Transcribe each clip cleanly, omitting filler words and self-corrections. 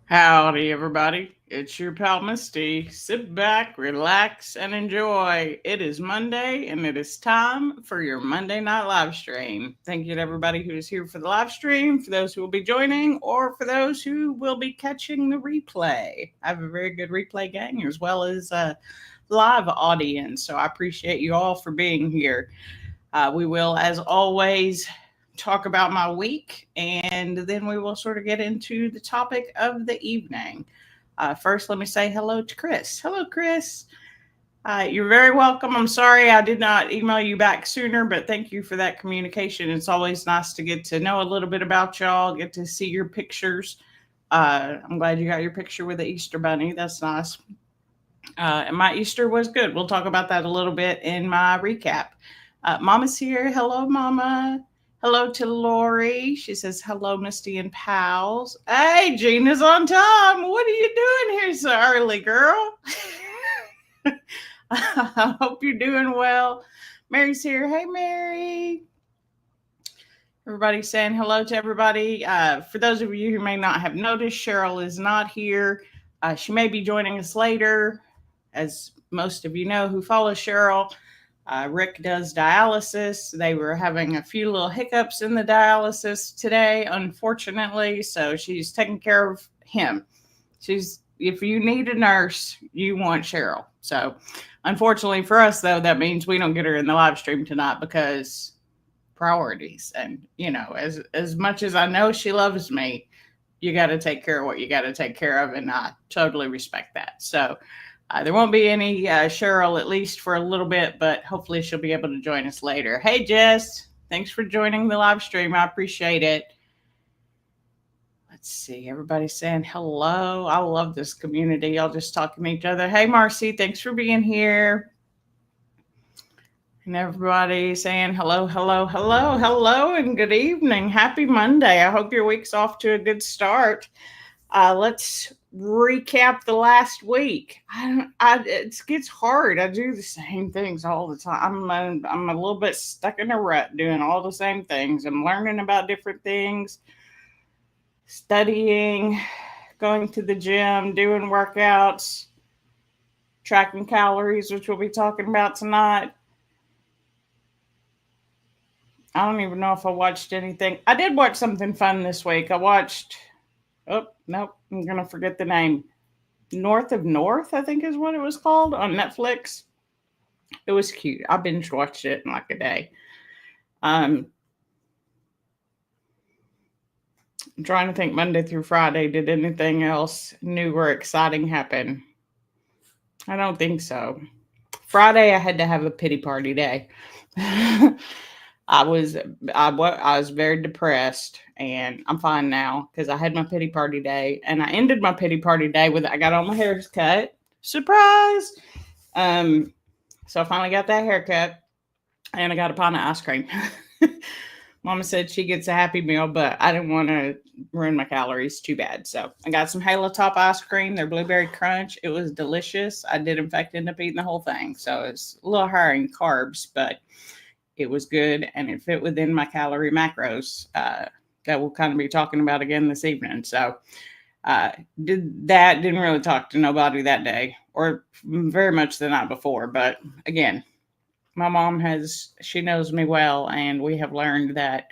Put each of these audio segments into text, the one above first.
Howdy, everybody. It's your pal Misty. Sit back, relax, and enjoy. It is Monday, and it is time for your Monday night live stream. Thank you to everybody who is here for the live stream, for those who will be joining, or for those who will be catching the replay. I have a very good replay gang as well as a live audience, so I appreciate you all for being here. We will, as always, talk about my week, and then we will sort of get into the topic of the evening. First, let me say hello to Chris. Hello, Chris. You're very welcome. I'm sorry I did not email you back sooner, but thank you for that communication. It's always nice to get to know a little bit about y'all, get to see your pictures. I'm glad you got your picture with the Easter bunny. That's nice. And my Easter was good. We'll talk about that a little bit in my recap. Mama's here. Hello, Mama. Hello to Lori. She says, hello, Misty and pals. Hey, Gina's on time. What are you doing here so early, girl? I hope you're doing well. Mary's here. Hey, Mary. Everybody's saying hello to everybody. For those of you who may not have noticed, Cheryl is not here. She may be joining us later. As most of you know who follow Cheryl, Rick does dialysis. They were having a few little hiccups in the dialysis today, unfortunately. So she's taking care of him. If you need a nurse, you want Cheryl. So unfortunately for us, though, that means we don't get her in the live stream tonight because priorities. And, as much as I know she loves me, you got to take care of what you got to take care of. And I totally respect that. So there won't be any Cheryl, at least for a little bit, but hopefully she'll be able to join us later. Hey, Jess, thanks for joining the live stream. I appreciate it. Let's see. Everybody's saying hello. I love this community. Y'all just talking to each other. Hey, Marcy, thanks for being here. And everybody saying hello, hello, hello, hello, and good evening. Happy Monday. I hope your week's off to a good start. Let's recap the last week. It gets hard. I do the same things all the time. I'm a little bit stuck in a rut doing all the same things. I'm learning about different things, studying, going to the gym, doing workouts, tracking calories, which we'll be talking about tonight. I don't even know if I watched anything. I did watch something fun this week. I watched nope, I'm going to forget the name. North of North, I think is what it was called on Netflix. It was cute. I binge watched it in like a day. I'm trying to think Monday through Friday. Did anything else new or exciting happen? I don't think so. Friday, I had to have a pity party day. I was very depressed, and I'm fine now because I had my pity party day, and I ended my pity party day with I got all my hairs cut. Surprise! So I finally got that haircut, and I got a pint of ice cream. Mama said she gets a Happy Meal, but I didn't want to ruin my calories too bad. So I got some Halo Top ice cream, their blueberry crunch. It was delicious. I did, in fact, end up eating the whole thing. So it's a little higher in carbs, but it was good, and it fit within my calorie macros that we'll kind of be talking about again this evening. So didn't really talk to nobody that day, or very much the night before. But again, my mom she knows me well, and we have learned that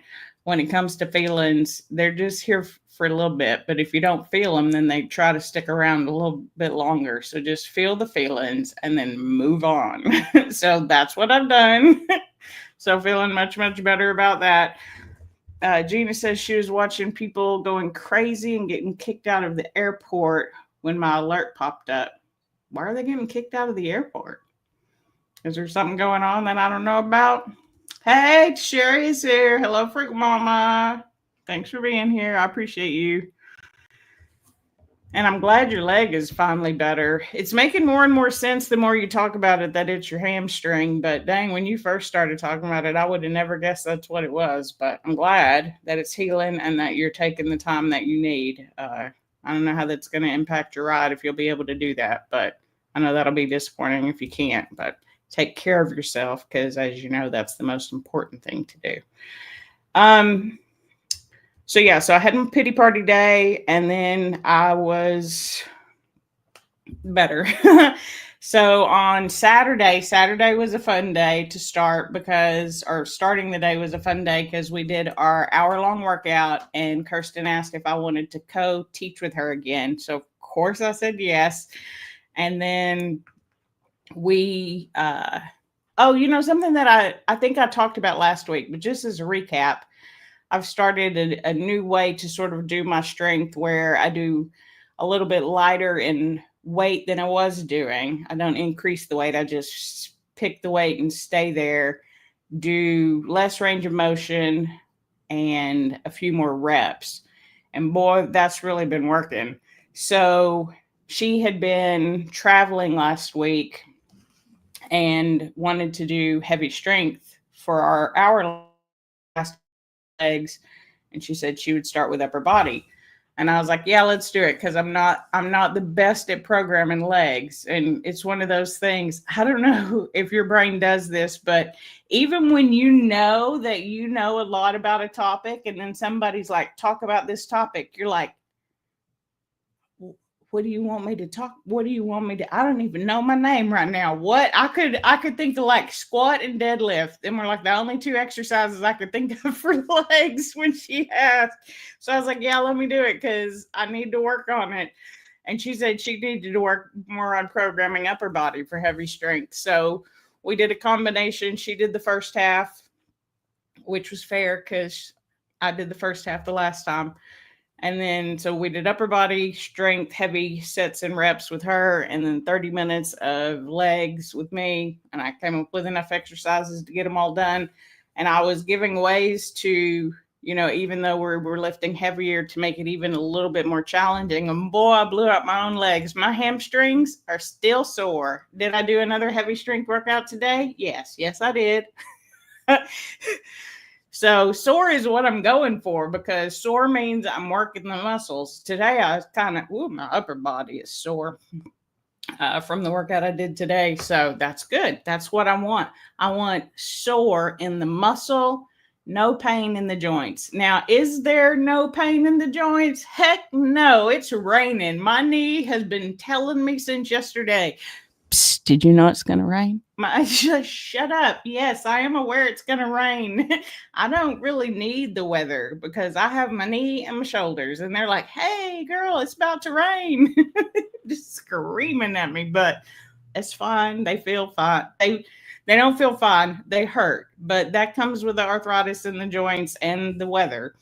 when it comes to feelings, they're just here for a little bit. But if you don't feel them, then they try to stick around a little bit longer. So just feel the feelings and then move on. So that's what I've done. So feeling much, much better about that. Gina says she was watching people going crazy and getting kicked out of the airport when my alert popped up. Why are they getting kicked out of the airport? Is there something going on that I don't know about? Hey, Sherry is here. Hello, Freak Mama. Thanks for being here. I appreciate you. And I'm glad your leg is finally better. It's making more and more sense the more you talk about it that it's your hamstring. But dang, when you first started talking about it, I would have never guessed that's what it was. But I'm glad that it's healing and that you're taking the time that you need. I don't know how that's going to impact your ride if you'll be able to do that. But I know that'll be disappointing if you can't. But take care of yourself because, as you know, that's the most important thing to do. So yeah, so I had my pity party day, and then I was better. So on Saturday was a fun day to start because, or starting the day was a fun day because we did our hour-long workout, and Kirsten asked if I wanted to co-teach with her again. So of course I said yes. And then we oh, something that I think I talked about last week, but just as a recap, I've started a new way to sort of do my strength where I do a little bit lighter in weight than I was doing. I don't increase the weight, I just pick the weight and stay there, do less range of motion and a few more reps. And boy, that's really been working. So she had been traveling last week and wanted to do heavy strength for our hour last legs, and she said she would start with upper body. And I was like, yeah, let's do it, because I'm not the best at programming legs. And it's one of those things, I don't know if your brain does this, but even when you know that you know a lot about a topic and then somebody's like, talk about this topic, you're like, what do you want me to talk? What do you want me to? I don't even know my name right now. What I could think of like squat and deadlift. Them were like the only two exercises I could think of for legs when she asked. So I was like, yeah, let me do it because I need to work on it. And she said she needed to work more on programming upper body for heavy strength. So we did a combination. She did the first half, which was fair because I did the first half the last time. And then, so we did upper body strength, heavy sets and reps with her, and then 30 minutes of legs with me. And I came up with enough exercises to get them all done. And I was giving ways to, even though we're lifting heavier, to make it even a little bit more challenging. And boy, I blew out my own legs. My hamstrings are still sore. Did I do another heavy strength workout today? Yes, I did. So sore is what I'm going for, because sore means I'm working the muscles. Today I was kind of, my upper body is sore from the workout I did today. So that's good. That's what I want. I want sore in the muscle, no pain in the joints. Now, is there no pain in the joints? Heck no, it's raining. My knee has been telling me since yesterday, psst, did you know it's going to rain? Just shut up. Yes, I am aware it's going to rain. I don't really need the weather because I have my knee and my shoulders, and they're like, hey, girl, it's about to rain. Just screaming at me, but it's fine. They feel fine. They don't feel fine. They hurt, but that comes with the arthritis in the joints and the weather.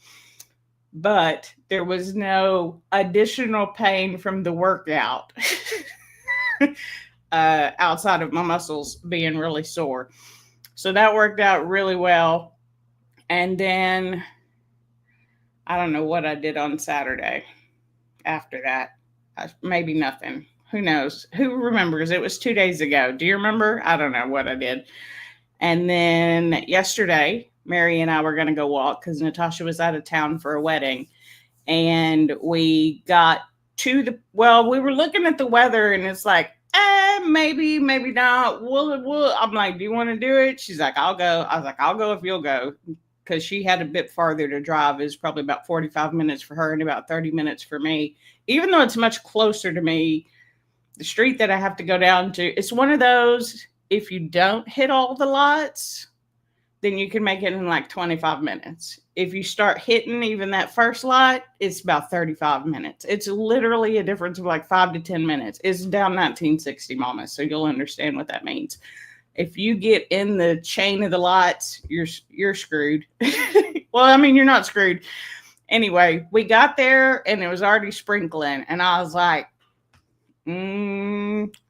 But there was no additional pain from the workout. Outside of my muscles being really sore. So that worked out really well. And then I don't know what I did on Saturday after that. Maybe nothing. Who knows? Who remembers? It was 2 days ago. Do you remember? I don't know what I did. And then yesterday, Mary and I were going to go walk because Natasha was out of town for a wedding. And we got we were looking at the weather, and it's like, maybe not. I'm like, do you want to do it? She's like, I'll go. I was like, I'll go if you'll go, because she had a bit farther to drive. It's probably about 45 minutes for her and about 30 minutes for me. Even though it's much closer to me, the street that I have to go down to, it's one of those, if you don't hit all the lots, then you can make it in like 25 minutes. If you start hitting even that first lot, it's about 35 minutes. It's literally a difference of like 5 to 10 minutes. It's down 1960 Mama, so you'll understand what that means. If you get in the chain of the lots, you're screwed. Well, I mean, you're not screwed. Anyway, we got there and it was already sprinkling, and I was like, I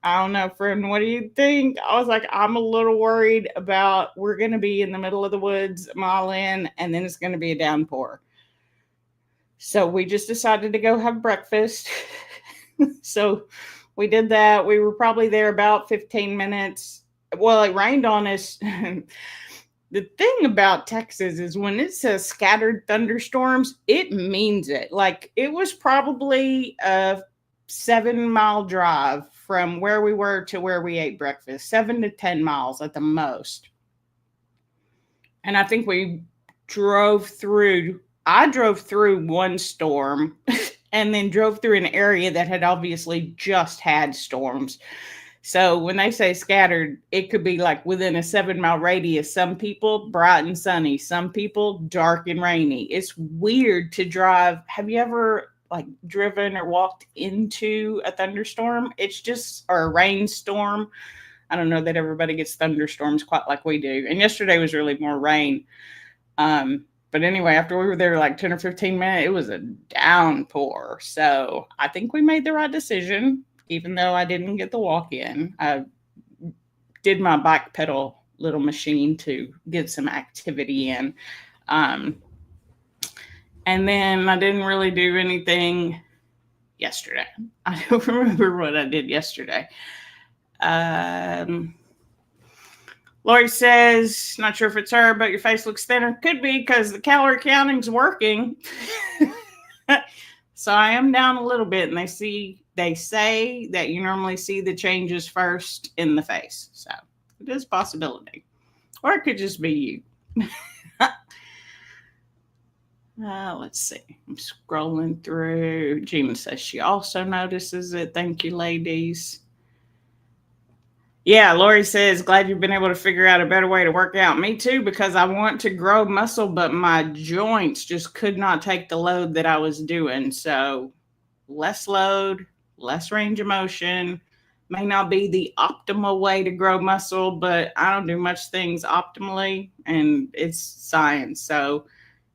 don't know, friend. What do you think? I was like, I'm a little worried about, we're going to be in the middle of the woods, a mile in, and then it's going to be a downpour. So we just decided to go have breakfast. So we did that. We were probably there about 15 minutes. Well, it rained on us. The thing about Texas is when it says scattered thunderstorms, it means it. Like, it was probably a 7-mile drive from where we were to where we ate breakfast, 7 to 10 miles at the most. And I think we drove through I drove through one storm and then drove through an area that had obviously just had storms. So when they say scattered, it could be like within a 7 mile radius. Some people bright and sunny, some people dark and rainy. It's weird to drive. Have you ever like driven or walked into a thunderstorm? It's just, or a rainstorm. I don't know that everybody gets thunderstorms quite like we do. And yesterday was really more rain. But anyway, after we were there like 10 or 15 minutes, it was a downpour. So I think we made the right decision, even though I didn't get the walk in. I did my bike pedal little machine to get some activity in. And then I didn't really do anything yesterday. I don't remember what I did yesterday. Lori says, not sure if it's her, but your face looks thinner. Could be because the calorie counting's working. So I am down a little bit, and they say that you normally see the changes first in the face. So it is a possibility. Or it could just be you. Let's see. I'm scrolling through. Gina says she also notices it. Thank you, ladies. Yeah, Lori says, glad you've been able to figure out a better way to work out. Me too, because I want to grow muscle, but my joints just could not take the load that I was doing. So less load, less range of motion. May not be the optimal way to grow muscle, but I don't do much things optimally, and it's science. So,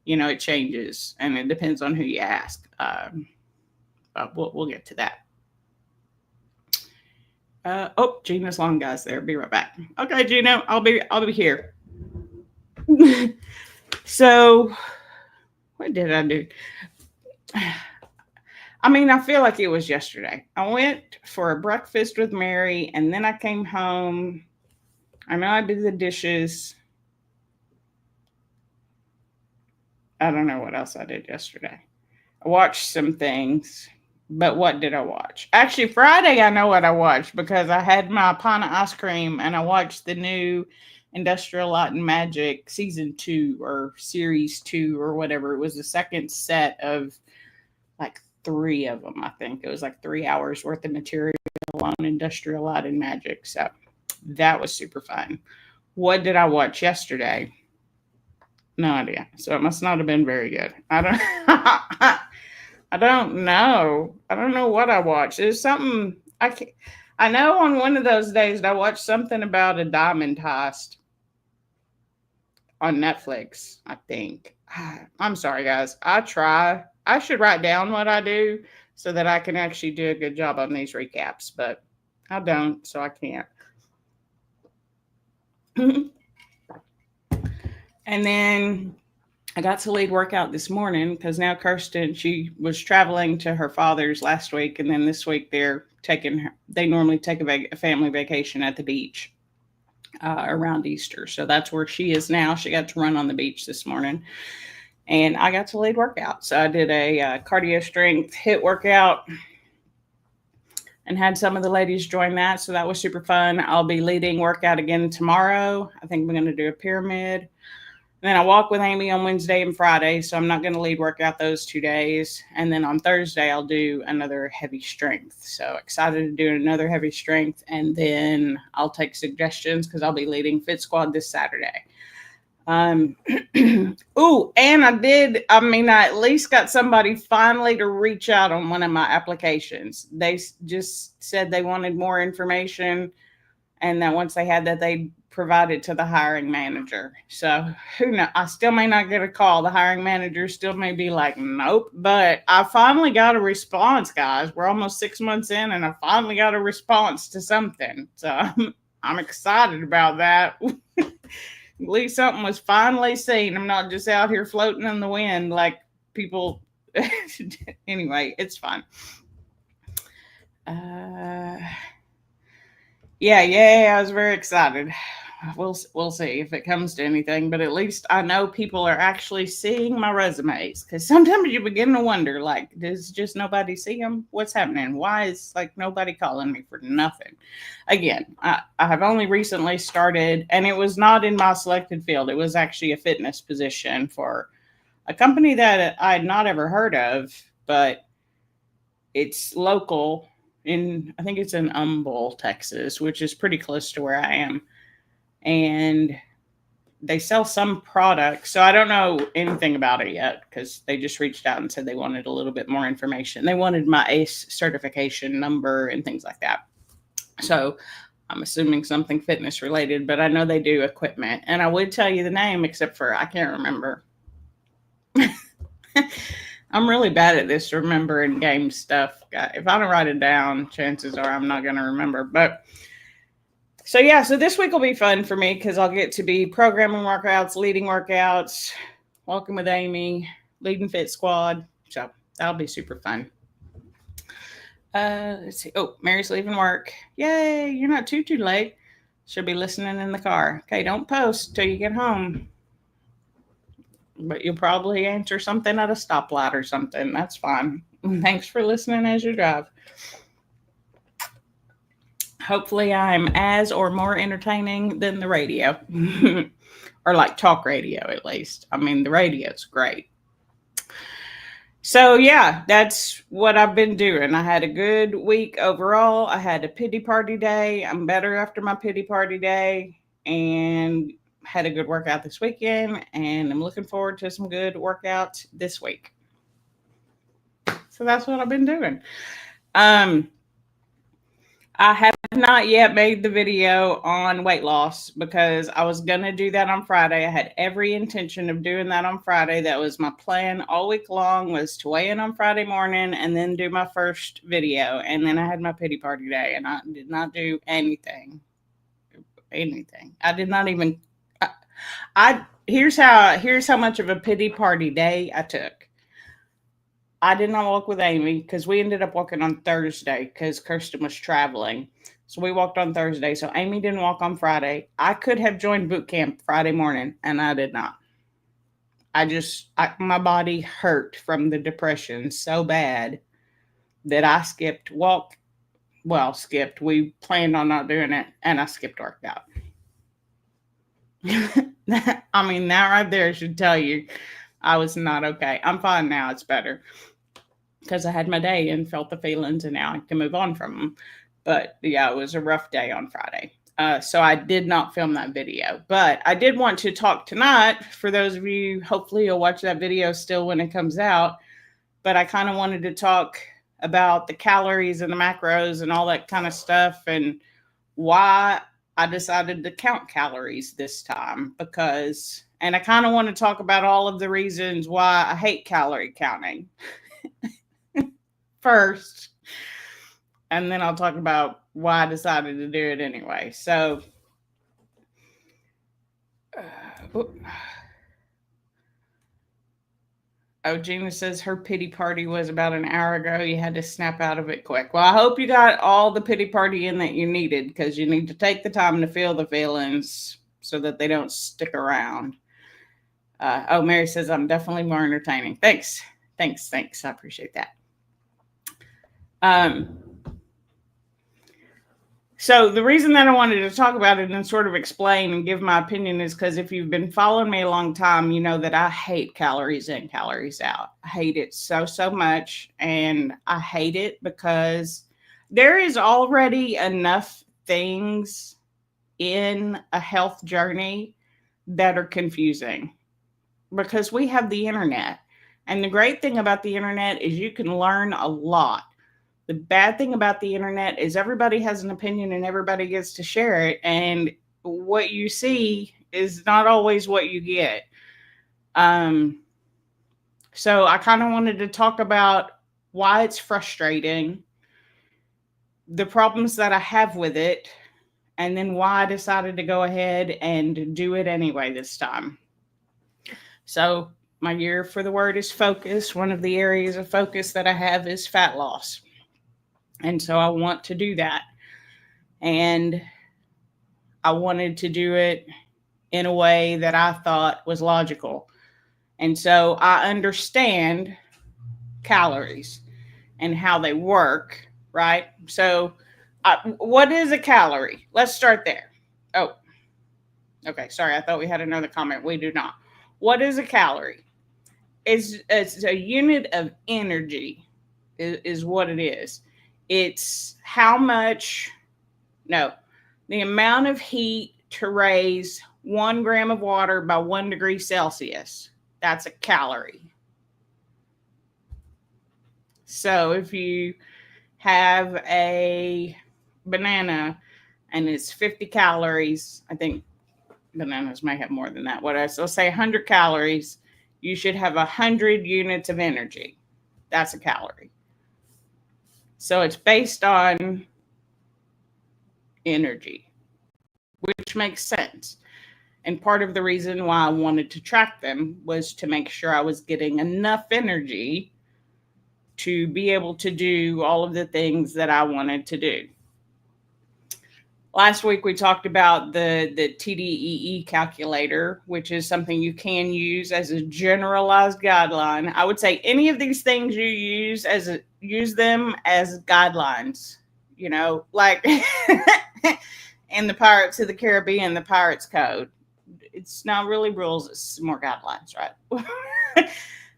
it changes, and it depends on who you ask. But we'll get to that. Gina's long guys there. Be right back. Okay, Gina, I'll be here. So, what did I do? I feel like it was yesterday. I went for a breakfast with Mary, and then I came home. I know I did the dishes. I don't know what else I did yesterday. I watched some things. But what did I watch? Actually, Friday, I know what I watched because I had my pint of ice cream and I watched the new Industrial Light and Magic season 2 or series 2 or whatever. It was the second set of like 3 of them, I think. It was like 3 hours worth of material on Industrial Light and Magic. So that was super fun. What did I watch yesterday? No idea. So it must not have been very good. I don't know. I don't know what I watched. There's something I know on one of those days I watched something about a diamond heist on Netflix, I think. I'm sorry, guys. I try. I should write down what I do so that I can actually do a good job on these recaps, but I don't, so I can't. And then I got to lead workout this morning because now Kirsten, she was traveling to her father's last week, and then this week they normally take a family vacation at the beach around Easter. So that's where she is now. She got to run on the beach this morning, and I got to lead workout. So I did a cardio strength HIIT workout and had some of the ladies join that. So that was super fun. I'll be leading workout again tomorrow. I think we're going to do a pyramid. Then I walk with Amy on Wednesday and Friday, so I'm not going to lead workout those 2 days. And then on Thursday, I'll do another heavy strength. So excited to do another heavy strength. And then I'll take suggestions because I'll be leading Fit Squad this Saturday. And I at least got somebody finally to reach out on one of my applications. They just said they wanted more information, and that once they had that, they'd provide it to the hiring manager. So who knows? I still may not get a call. The hiring manager still may be like, nope. But I finally got a response, guys. We're almost 6 months in, and I finally got a response to something. So I'm excited about that. At least something was finally seen. I'm not just out here floating in the wind like people. Anyway, it's fun. Yeah, I was very excited. We'll see if it comes to anything, but at least I know people are actually seeing my resumes, because sometimes you begin to wonder, like, does just nobody see them? What's happening? Why is like nobody calling me for nothing? Again, I have only recently started, and it was not in my selected field. It was actually a fitness position for a company that I had not ever heard of, but it's local I think it's in Humble, Texas, which is pretty close to where I am. And they sell some products. So I don't know anything about it yet because they just reached out and said they wanted a little bit more information. They wanted my ACE certification number and things like that. So I'm assuming something fitness related, but I know they do equipment. And I would tell you the name, except for I can't remember. I'm really bad at this remembering game stuff. If I don't write it down, chances are I'm not going to remember. But so yeah, so this week will be fun for me because I'll get to be programming workouts, leading workouts, walking with Amy, leading Fit Squad. So that'll be super fun. Let's see. Oh, Mary's leaving work. Yay, you're not too late. She'll be listening in the car. Okay, don't post till you get home. But you'll probably answer something at a stoplight or something. That's fine. Thanks for listening as you drive. Hopefully I'm as or more entertaining than the radio. Or like talk radio at least. I mean, the radio's great. So yeah, that's what I've been doing. I had a good week overall. I had a pity party day. I'm better after my pity party day and had a good workout this weekend, and I'm looking forward to some good workouts this week. So that's what I've been doing. I have not yet made the video on weight loss because I was going to do that on Friday. I had every intention of doing that on Friday. That was my plan all week long, was to weigh in on Friday morning and then do my first video. And then I had my pity party day and I did not do anything. I did not even, here's how much of a pity party day I took. I did not walk with Amy because we ended up walking on Thursday because Kirsten was traveling. So we walked on Thursday. So Amy didn't walk on Friday. I could have joined boot camp Friday morning and I did not. My body hurt from the depression so bad that I skipped. We planned on not doing it and I skipped workout. I mean, that right there should tell you I was not okay. I'm fine now. It's better because I had my day and felt the feelings and now I can move on from them. But yeah, it was a rough day on Friday. So I did not film that video, but I did want to talk tonight for those of you, hopefully you'll watch that video still when it comes out. But I kind of wanted to talk about the calories and the macros and all that kind of stuff and why I decided to count calories this time and I kind of want to talk about all of the reasons why I hate calorie counting first, and then I'll talk about why I decided to do it anyway. So, Gina says her pity party was about an hour ago. You had to snap out of it quick. Well, I hope you got all the pity party in that you needed because you need to take the time to feel the feelings so that they don't stick around. Mary says, I'm definitely more entertaining. Thanks. I appreciate that. So the reason that I wanted to talk about it and sort of explain and give my opinion is because if you've been following me a long time, you know that I hate calories in, calories out. I hate it so much. And I hate it because there is already enough things in a health journey that are confusing because we have the internet. And the great thing about the internet is you can learn a lot. The bad thing about the internet is everybody has an opinion and everybody gets to share it. And what you see is not always what you get. So I kind of wanted to talk about why it's frustrating, the problems that I have with it, and then why I decided to go ahead and do it anyway this time. So my year for the word is focus. One of the areas of focus that I have is fat loss. And so I want to do that. And I wanted to do it in a way that I thought was logical. And so I understand calories and how they work, right? So what is a calorie? Let's start there. Oh, okay. Sorry. I thought we had another comment. We do not. What is a calorie? it's a unit of energy is what it is. It's how much, no, the amount of heat to raise 1 gram of water by 1 degree Celsius. That's a calorie. So if you have a banana and it's 50 calories, I think bananas may have more than that. What else? So say 100 calories, you should have 100 units of energy. That's a calorie. So it's based on energy, which makes sense. And part of the reason why I wanted to track them was to make sure I was getting enough energy to be able to do all of the things that I wanted to do. Last week, we talked about the TDEE calculator, which is something you can use as a generalized guideline. I would say any of these things you use them as guidelines, like in the Pirates of the Caribbean, the Pirates Code. It's not really rules, it's more guidelines, right?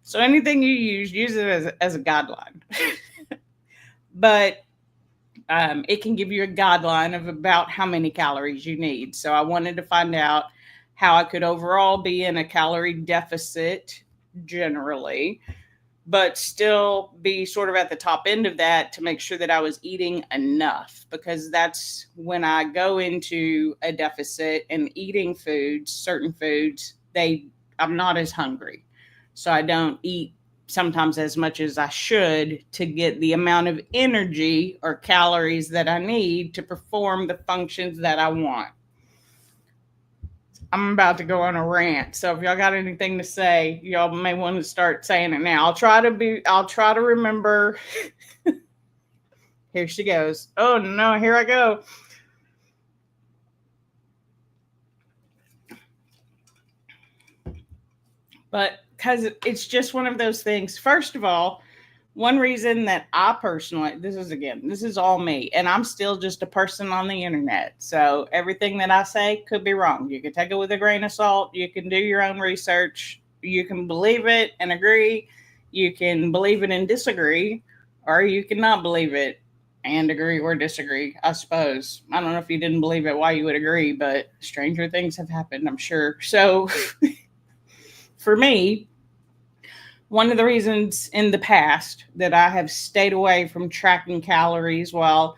So anything you use it as a guideline. But it can give you a guideline of about how many calories you need. So I wanted to find out how I could overall be in a calorie deficit generally, but still be sort of at the top end of that to make sure that I was eating enough, because that's when I go into a deficit and eating foods, certain foods, I'm not as hungry. So I don't eat sometimes as much as I should to get the amount of energy or calories that I need to perform the functions that I want. I'm about to go on a rant. So if y'all got anything to say, y'all may want to start saying it now. I'll try to remember. Here she goes. Oh no, here I go. But because it's just one of those things. First of all, one reason that I personally, this is all me, and I'm still just a person on the internet. So everything that I say could be wrong. You can take it with a grain of salt. You can do your own research. You can believe it and agree. You can believe it and disagree, or you can not believe it and agree or disagree, I suppose. I don't know if you didn't believe it, why you would agree, but stranger things have happened, I'm sure. So for me, one of the reasons in the past that I have stayed away from tracking calories back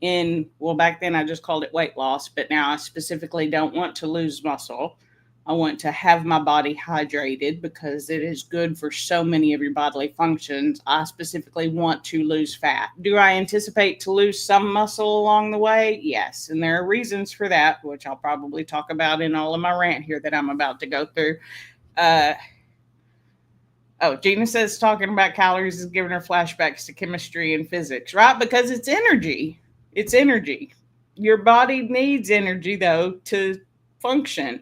then I just called it weight loss, but now I specifically don't want to lose muscle. I want to have my body hydrated because it is good for so many of your bodily functions. I specifically want to lose fat. Do I anticipate to lose some muscle along the way? Yes. And there are reasons for that, which I'll probably talk about in all of my rant here that I'm about to go through. Gina says talking about calories is giving her flashbacks to chemistry and physics, right? Because it's energy. It's energy. Your body needs energy, though, to function.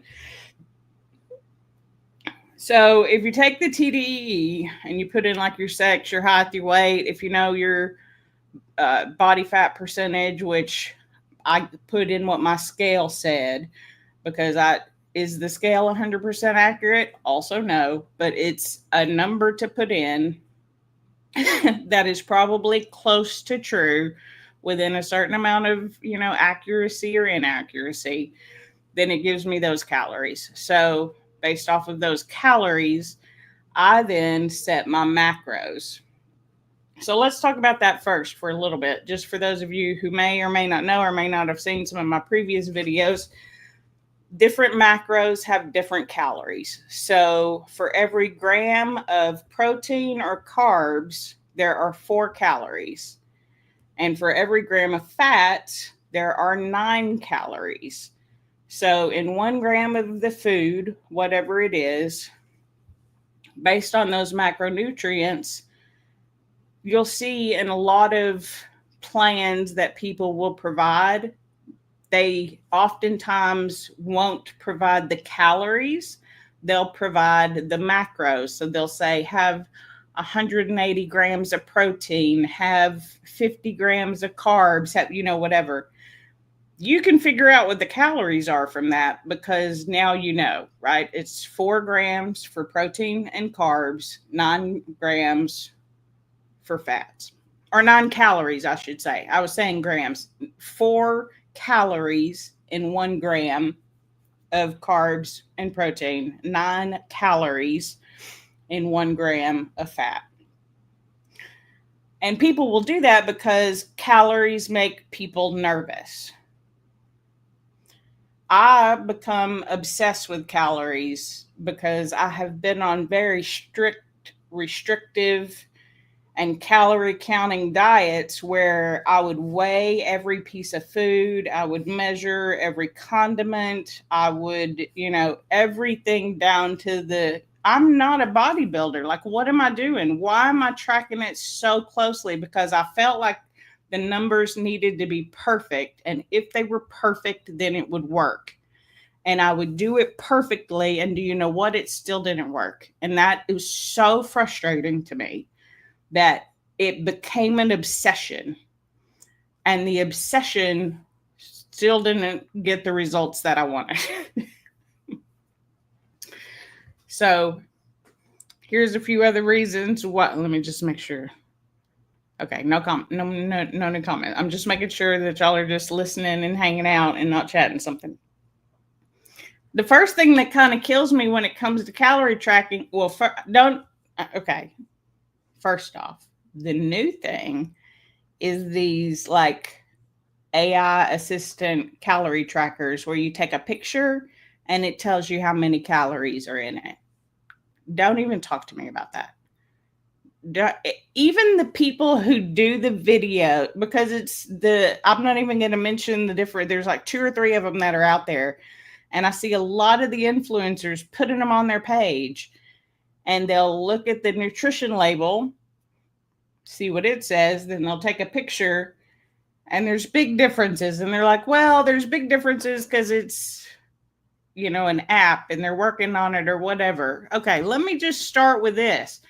So if you take the TDEE and you put in like your sex, your height, your weight, if you know your body fat percentage, which I put in what my scale said, because is the scale 100% accurate? Also no, but it's a number to put in that is probably close to true within a certain amount of, accuracy or inaccuracy. Then it gives me those calories. So based off of those calories, I then set my macros. So let's talk about that first for a little bit, just for those of you who may or may not know or may not have seen some of my previous videos. Different macros have different calories. So for every gram of protein or carbs, there are 4 calories. And for every gram of fat, there are 9 calories. So in 1 gram of the food, whatever it is, based on those macronutrients, you'll see in a lot of plans that people will provide, they oftentimes won't provide the calories. They'll provide the macros. So they'll say, have 180 grams of protein, have 50 grams of carbs, have, whatever. You can figure out what the calories are from that because now you know, right? It's 4 grams for protein and carbs, 9 grams for fats, or 9 calories, I should say. I was saying grams. 4 calories in 1 gram of carbs and protein, 9 calories in 1 gram of fat. And people will do that because calories make people nervous. I become obsessed with calories because I have been on very strict, restrictive, and calorie counting diets where I would weigh every piece of food, I would measure every condiment, I would, everything down to the. I'm not a bodybuilder. Like, what am I doing? Why am I tracking it so closely? Because I felt like the numbers needed to be perfect. And if they were perfect, then it would work. And I would do it perfectly. And do you know what? It still didn't work. And that was so frustrating to me that it became an obsession. And the obsession still didn't get the results that I wanted. So here's a few other reasons. Let me just make sure. Okay, no comment. No comment. I'm just making sure that y'all are just listening and hanging out and not chatting something. The first thing that kind of kills me when it comes to calorie tracking, okay. First off, the new thing is these like AI assistant calorie trackers where you take a picture and it tells you how many calories are in it. Don't even talk to me about that. Even the people who do the video, because I'm not even going to mention the different, there's like 2 or 3 of them that are out there. And I see a lot of the influencers putting them on their page and they'll look at the nutrition label, see what it says, then they'll take a picture and there's big differences. And they're like, well, there's big differences because it's, an app and they're working on it or whatever. Okay, let me just start with this.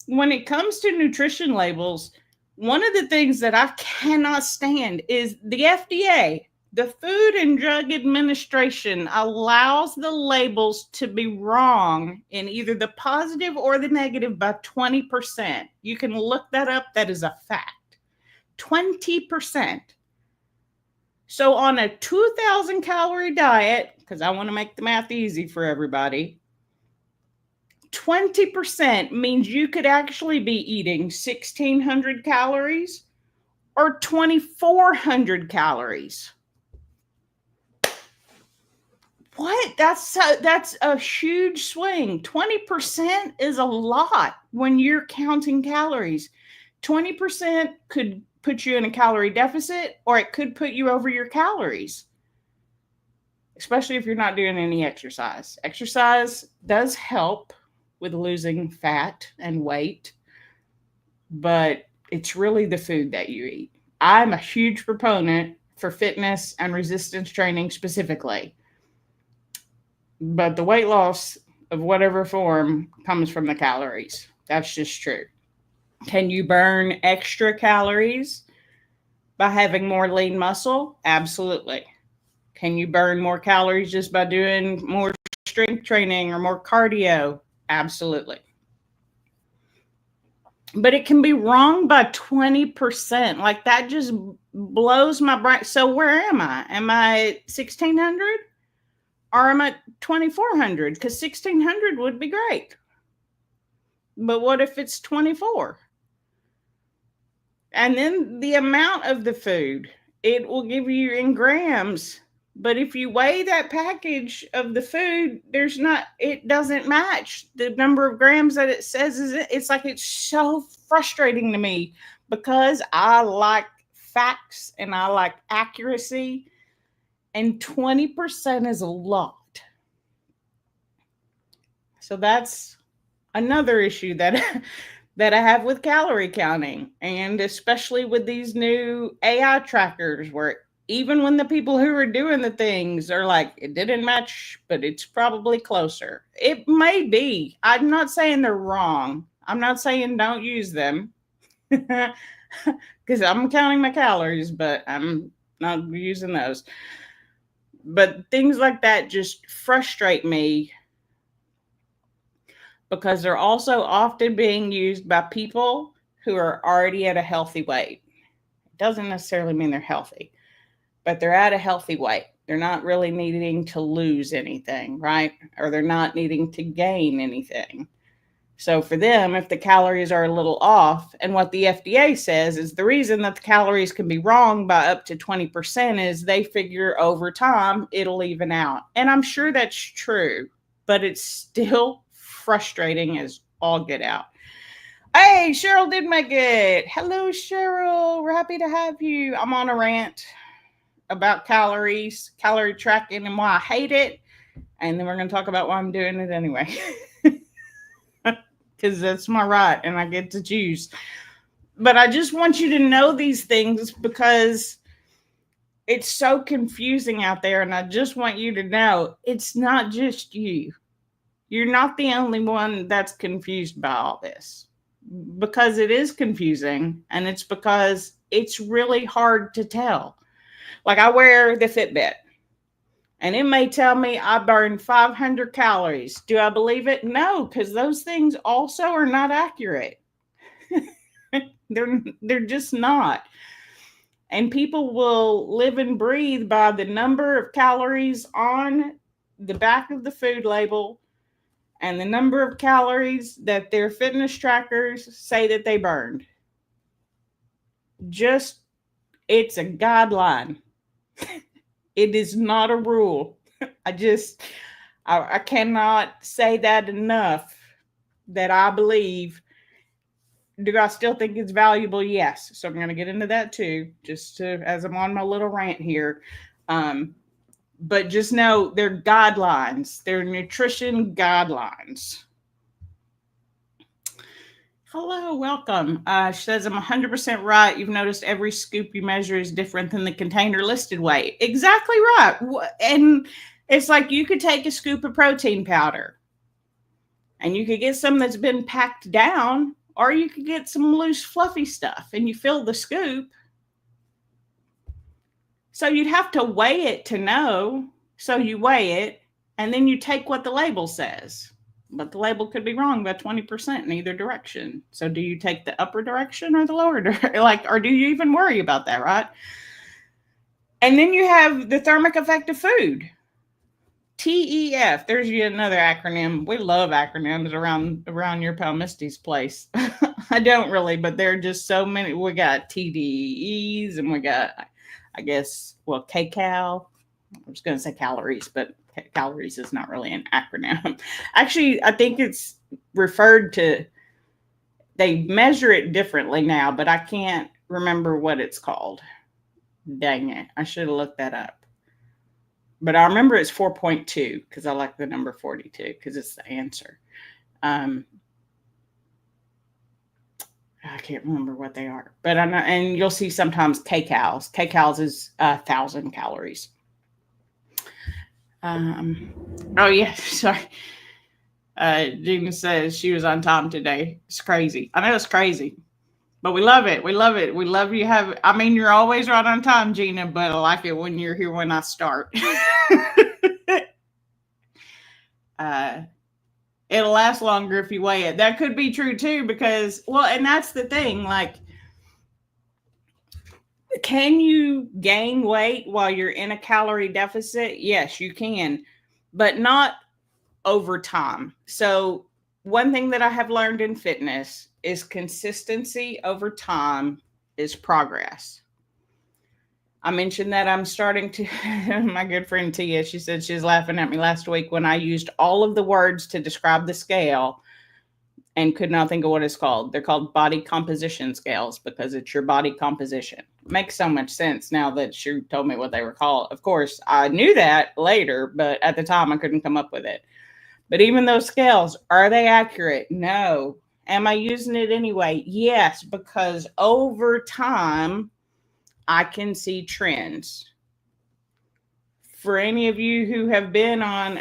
When it comes to nutrition labels, one of the things that I cannot stand is the FDA, the Food and Drug Administration, allows the labels to be wrong in either the positive or the negative by 20%. You can look that up. That is a fact. 20%. So on a 2,000 calorie diet, because I want to make the math easy for everybody, 20% means you could actually be eating 1,600 calories or 2,400 calories. What? That's a huge swing. 20% is a lot when you're counting calories. 20% could put you in a calorie deficit, or it could put you over your calories, especially if you're not doing any exercise. Exercise does help with losing fat and weight, but it's really the food that you eat. I'm a huge proponent for fitness and resistance training specifically, but the weight loss of whatever form comes from the calories. That's just true. Can you burn extra calories by having more lean muscle? Absolutely. Can you burn more calories just by doing more strength training or more cardio? Absolutely. But it can be wrong by 20%. Like, that just blows my brain. So where am I? Am I 1,600 or am I 2,400? Because 1,600 would be great. But what if it's 24? And then the amount of the food, it will give you in grams. But if you weigh that package of the food, it doesn't match the number of grams that it says it's like, it's so frustrating to me because I like facts and I like accuracy, and 20% is a lot. So that's another issue that I have with calorie counting, and especially with these new AI trackers where even when the people who are doing the things are like, it didn't match, but it's probably closer. It may be. I'm not saying they're wrong. I'm not saying don't use them because I'm counting my calories, but I'm Not using those. But things like that just frustrate me because they're also often being used by people who are already at a healthy weight. It doesn't necessarily mean they're healthy, but they're at a healthy weight. They're not really needing to lose anything, right? Or they're not needing to gain anything. So for them, if the calories are a little off, and what the FDA says is the reason that the calories can be wrong by up to 20% is they figure over time it'll even out. And I'm sure that's true, but it's still frustrating as all get out. Hey, Cheryl did make it. Hello, Cheryl. We're happy to have you. I'm on a rant about calories, calorie tracking, and why I hate it. And then we're going to talk about why I'm doing it anyway. Because that's my right and I get to choose. But I just want you to know these things because it's so confusing out there. And I just want you to know it's not just you. You're not the only one that's confused by all this, because it is confusing, and it's because it's really hard to tell. Like, I wear the Fitbit, and it may tell me I burned 500 calories. Do I believe it? No, because those things also are not accurate. They're just not. And people will live and breathe by the number of calories on the back of the food label and the number of calories that their fitness trackers say that they burned. Just, it's a guideline. It is not a rule. I cannot say that enough, that I believe. Do I still think it's valuable? Yes. So I'm going to get into that too, just to, as I'm on my little rant here. But just know they're guidelines. They're nutrition guidelines. Hello, welcome. She says, I'm 100% right. You've noticed every scoop you measure is different than the container listed weight. Exactly right. And it's like you could take a scoop of protein powder and you could get some that's been packed down, or you could get some loose, fluffy stuff and you fill the scoop. So you'd have to weigh it to know. So you weigh it and then you take what the label says. But the label could be wrong by 20% in either direction. So do you take the upper direction or the lower direction? Or do you even worry about that, right? And then you have the thermic effect of food. TEF. There's yet another acronym. We love acronyms around Your Pal Misty's place. I don't really, but there are just so many. We got TDEs and we got, I guess, well, kcal. I was going to say calories, but calories is not really an acronym. Actually, I think it's referred to, they measure it differently now, but I can't remember what it's called. Dang it. I should have looked that up. But I remember it's 4.2 because I like the number 42 because it's the answer. I can't remember what they are, but I know, and you'll see sometimes kcals. Kcals is 1,000 calories. Oh yeah, sorry. Gina says she was on time today. It's crazy. I know it's crazy, but we love it. We love it. We love you. You're always right on time, Gina, but I like it when you're here when I start. It'll last longer if you weigh it. That could be true too, because, well, and that's the thing, like, can you gain weight while you're in a calorie deficit? Yes, you can, but not over time. So one thing that I have learned in fitness is consistency over time is progress. I mentioned that I'm starting to, my good friend Tia, she said she was laughing at me last week when I used all of the words to describe the scale and could not think of what it's called. They're called body composition scales because it's your body composition. Makes so much sense now that she told me what they were called. Of course, I knew that later, but at the time I couldn't come up with it. But even those scales, are they accurate? No. Am I using it anyway? Yes, because over time, I can see trends. For any of you who have been on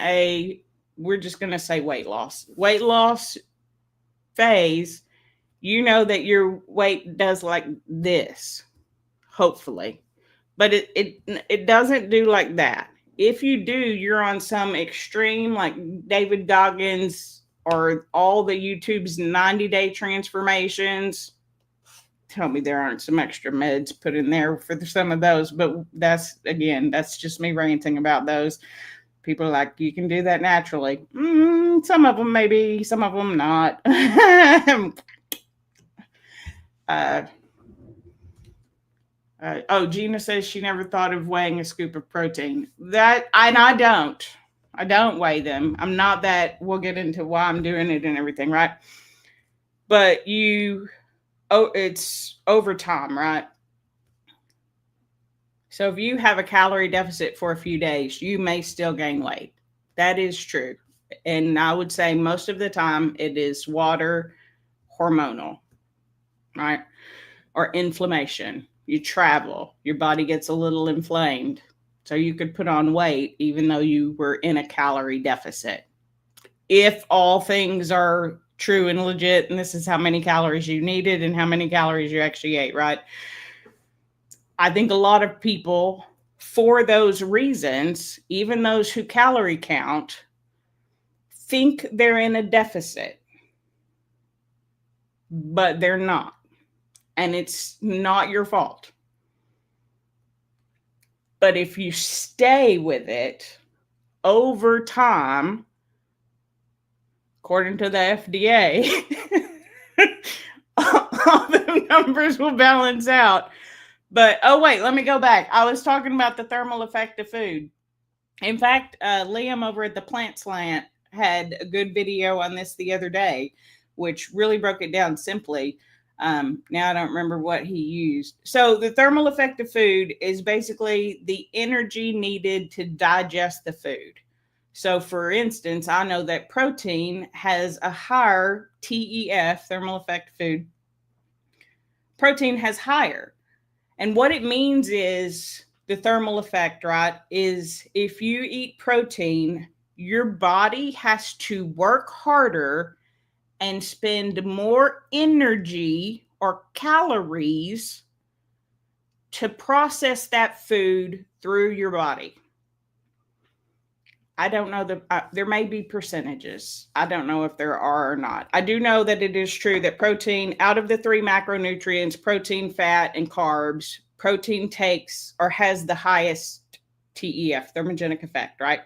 we're just going to say weight loss phase, you know that your weight does like this, hopefully. but it doesn't do like that. If you do, you're on some extreme, like David Goggins or all the YouTube's 90-day transformations. Tell me there aren't some extra meds put in there for some of those, but that's just me ranting about those. People are like, you can do that naturally. Some of them maybe, some of them not. Gina says she never thought of weighing a scoop of protein. I don't. I don't weigh them. I'm not that. We'll get into why I'm doing it and everything, right? But it's over time, right? So if you have a calorie deficit for a few days, you may still gain weight. That is true. And I would say most of the time it is water, hormonal, right? Or inflammation. You travel, your body gets a little inflamed. So you could put on weight even though you were in a calorie deficit. If all things are true and legit, and this is how many calories you needed and how many calories you actually ate, right? I think a lot of people, for those reasons, even those who calorie count, think they're in a deficit, but they're not. And it's not your fault. But if you stay with it over time, according to the FDA, all the numbers will balance out. But, oh, wait, let me go back. I was talking about the thermal effect of food. In fact, Liam over at the Plant Slant had a good video on this the other day, which really broke it down simply. Now I don't remember what he used. So the thermal effect of food is basically the energy needed to digest the food. So for instance, I know that protein has a higher TEF, thermal effect of food. Protein has higher. And what it means is the thermal effect, right, is if you eat protein, your body has to work harder and spend more energy or calories to process that food through your body. I don't know there may be percentages. I don't know if there are or not. I do know that it is true that protein, out of the 3 macronutrients, protein, fat, and carbs, protein takes or has the highest TEF, thermogenic effect, right?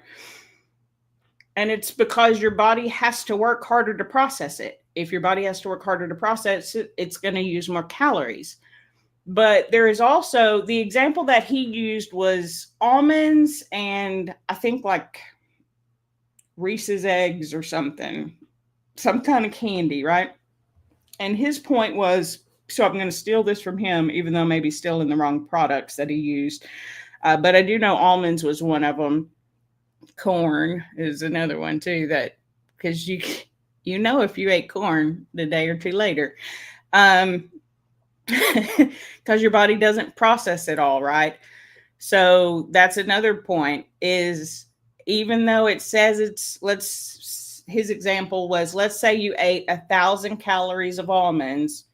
And it's because your body has to work harder to process it. If your body has to work harder to process it, it's going to use more calories. But there is also, the example that he used was almonds and I think like Reese's eggs or something, some kind of candy, right? And his point was, so I'm going to steal this from him, even though maybe still in the wrong products that he used. But I do know almonds was one of them. Corn is another one too, that because you know if you ate corn the day or two later, because your body doesn't process it all, right? So that's another point, is even though it says his example was, let's say you ate 1,000 calories of almonds,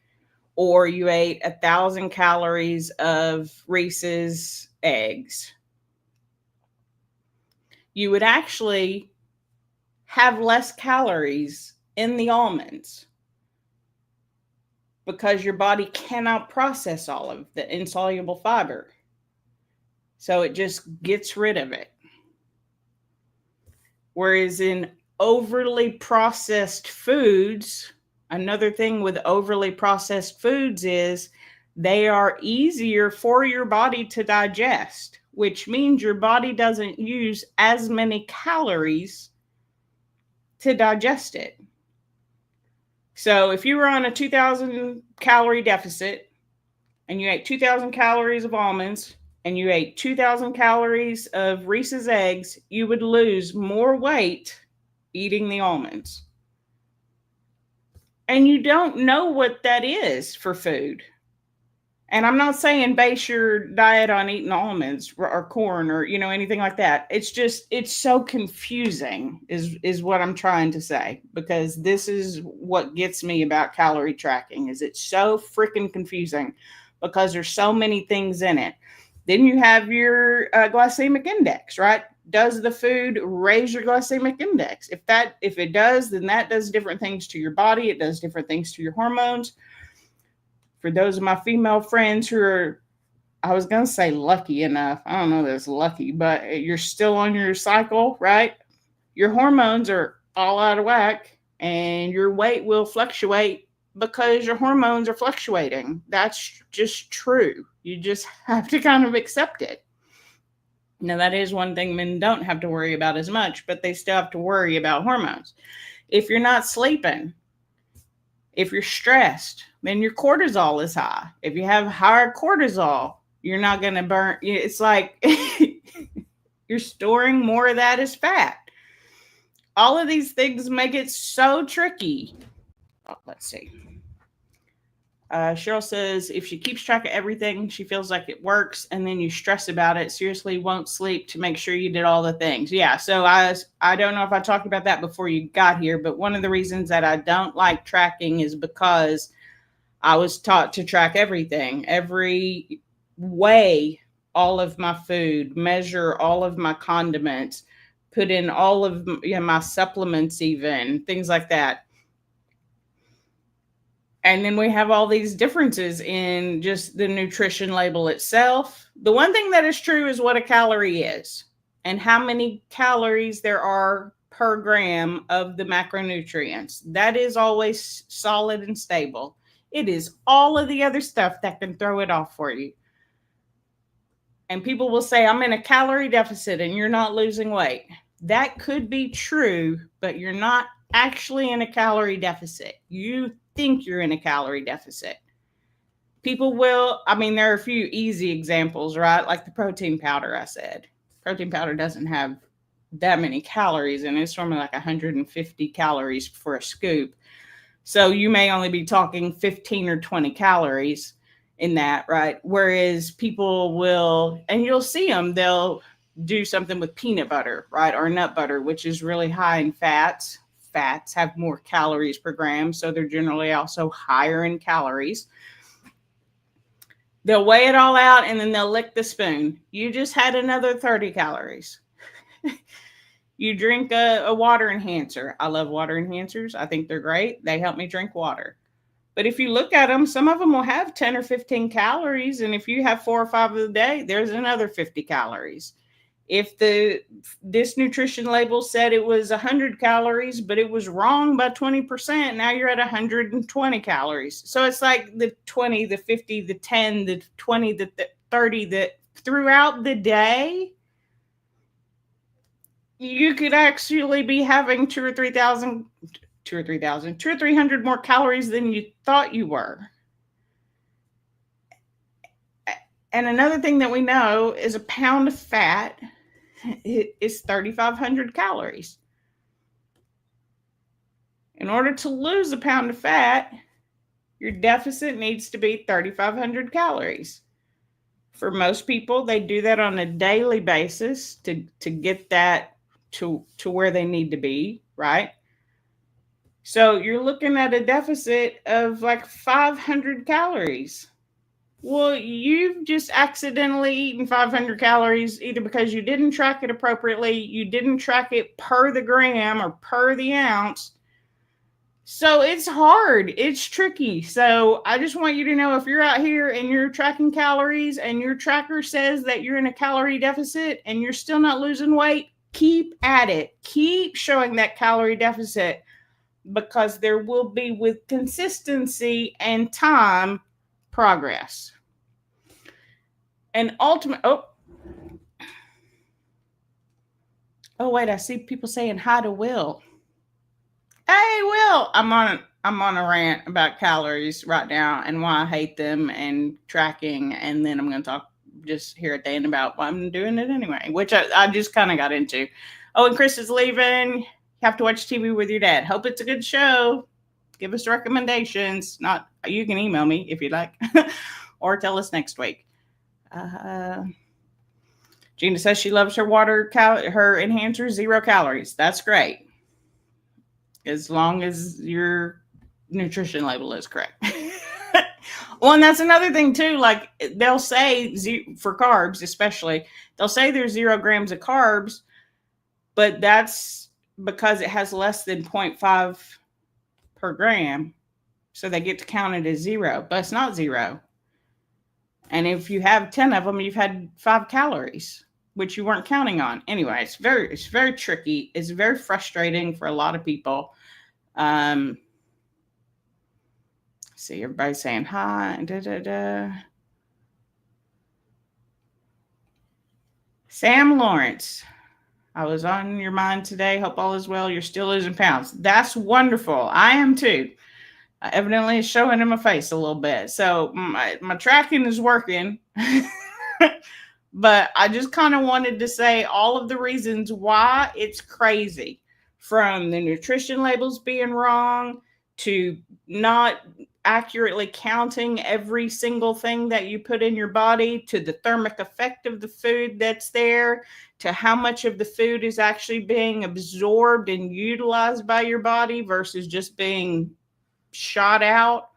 or you ate 1,000 calories of Reese's eggs, you would actually have less calories in the almonds because your body cannot process all of the insoluble fiber. So it just gets rid of it. Whereas in overly processed foods, another thing with overly processed foods is they are easier for your body to digest, which means your body doesn't use as many calories to digest it. So if you were on a 2,000 calorie deficit and you ate 2,000 calories of almonds and you ate 2,000 calories of Reese's eggs, you would lose more weight eating the almonds. And you don't know what that is for food. And I'm not saying base your diet on eating almonds or corn or, anything like that. It's just, it's so confusing is what I'm trying to say, because this is what gets me about calorie tracking, is it's so freaking confusing because there's so many things in it. Then you have your glycemic index, right? Does the food raise your glycemic index? If it does, then that does different things to your body. It does different things to your hormones. For those of my female friends who are, I was going to say lucky enough. I don't know that it's lucky, but you're still on your cycle, right? Your hormones are all out of whack and your weight will fluctuate because your hormones are fluctuating. That's just true. You just have to kind of accept it. Now, that is one thing men don't have to worry about as much, but they still have to worry about hormones. If you're not sleeping, if you're stressed, then your cortisol is high. If you have higher cortisol, you're not going to burn. It's like you're storing more of that as fat. All of these things make it so tricky. Oh, let's see. Cheryl says if she keeps track of everything, she feels like it works, and then you stress about it. Seriously, won't sleep to make sure you did all the things. Yeah. So I don't know if I talked about that before you got here, but one of the reasons that I don't like tracking is because I was taught to track everything, every weigh all of my food, measure all of my condiments, put in all of my supplements, even things like that. And then we have all these differences in just the nutrition label itself. The one thing that is true is what a calorie is and how many calories there are per gram of the macronutrients. That is always solid and stable. It is all of the other stuff that can throw it off for you. And people will say, I'm in a calorie deficit and you're not losing weight. That could be true, but you're not actually in a calorie deficit. You think you're in a calorie deficit. People will, there are a few easy examples, right? Like the protein powder I said. Protein powder doesn't have that many calories, and it's normally like 150 calories for a scoop. So you may only be talking 15 or 20 calories in that, right? Whereas people will, and you'll see them, they'll do something with peanut butter, right? Or nut butter, which is really high in fats. Fats have more calories per gram, so they're generally also higher in calories. They'll weigh it all out and then they'll lick the spoon. You just had another 30 calories. You drink a water enhancer. I love water enhancers. I think they're great. They help me drink water. But if you look at them, some of them will have 10 or 15 calories. And if you have 4 or 5 of the day, there's another 50 calories. If this nutrition label said it was 100 calories, but it was wrong by 20%, now you're at 120 calories. So it's like the 20, the 50, the 10, the 20, the 30, that throughout the day, you could actually be having 2 or 300 more calories than you thought you were. And another thing that we know is a pound of fat is 3,500 calories. In order to lose a pound of fat, your deficit needs to be 3,500 calories. For most people, they do that on a daily basis to get that to where they need to be, right? So you're looking at a deficit of like 500 calories. Well, you've just accidentally eaten 500 calories either because you didn't track it appropriately, you didn't track it per the gram or per the ounce. So it's hard. It's tricky. So I just want you to know, if you're out here and you're tracking calories and your tracker says that you're in a calorie deficit and you're still not losing weight, keep at it. Keep showing that calorie deficit, because there will be, with consistency and time, progress. And ultimate, oh wait, I see people saying hi to Will. Hey, Will, I'm on a rant about calories right now and why I hate them and tracking, and then I'm going to talk just here at the end about why I'm doing it anyway, which I just kind of got into. Oh, and Chris is leaving. You have to watch TV with your dad. Hope it's a good show. Give us recommendations. Not, you can email me if you'd like, or tell us next week. Gina says she loves her water, her enhancer, 0 calories. That's great, as long as your nutrition label is correct. Well, and that's another thing too. Like they'll say for carbs, especially, they'll say there's 0 grams of carbs, but that's because it has less than 0.5 per gram. So they get to count it as 0, but it's not 0. And if you have 10 of them, you've had 5 calories, which you weren't counting on. Anyway, it's very tricky. It's very frustrating for a lot of people. See, everybody's saying hi. Sam Lawrence, I was on your mind today. Hope all is well. You're still losing pounds. That's wonderful. I am too. Evidently, it's showing in my face a little bit. So my tracking is working. But I just kind of wanted to say all of the reasons why it's crazy, from the nutrition labels being wrong to not accurately counting every single thing that you put in your body, to the thermic effect of the food that's there, to how much of the food is actually being absorbed and utilized by your body versus just being shot out.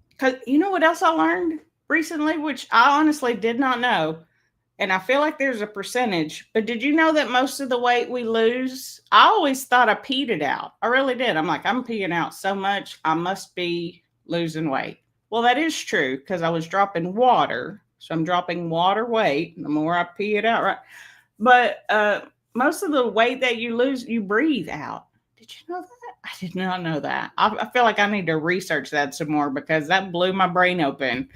Because you know what else I learned recently, which I honestly did not know, and I feel like there's a percentage, but did you know that most of the weight we lose, I always thought I peed it out. I really did. I'm like, I'm peeing out so much, I must be losing weight. Well, that is true because I was dropping water. So I'm dropping water weight the more I pee it out, right? But most of the weight that you lose, you breathe out. Did you know that? I did not know that. I feel like I need to research that some more because that blew my brain open.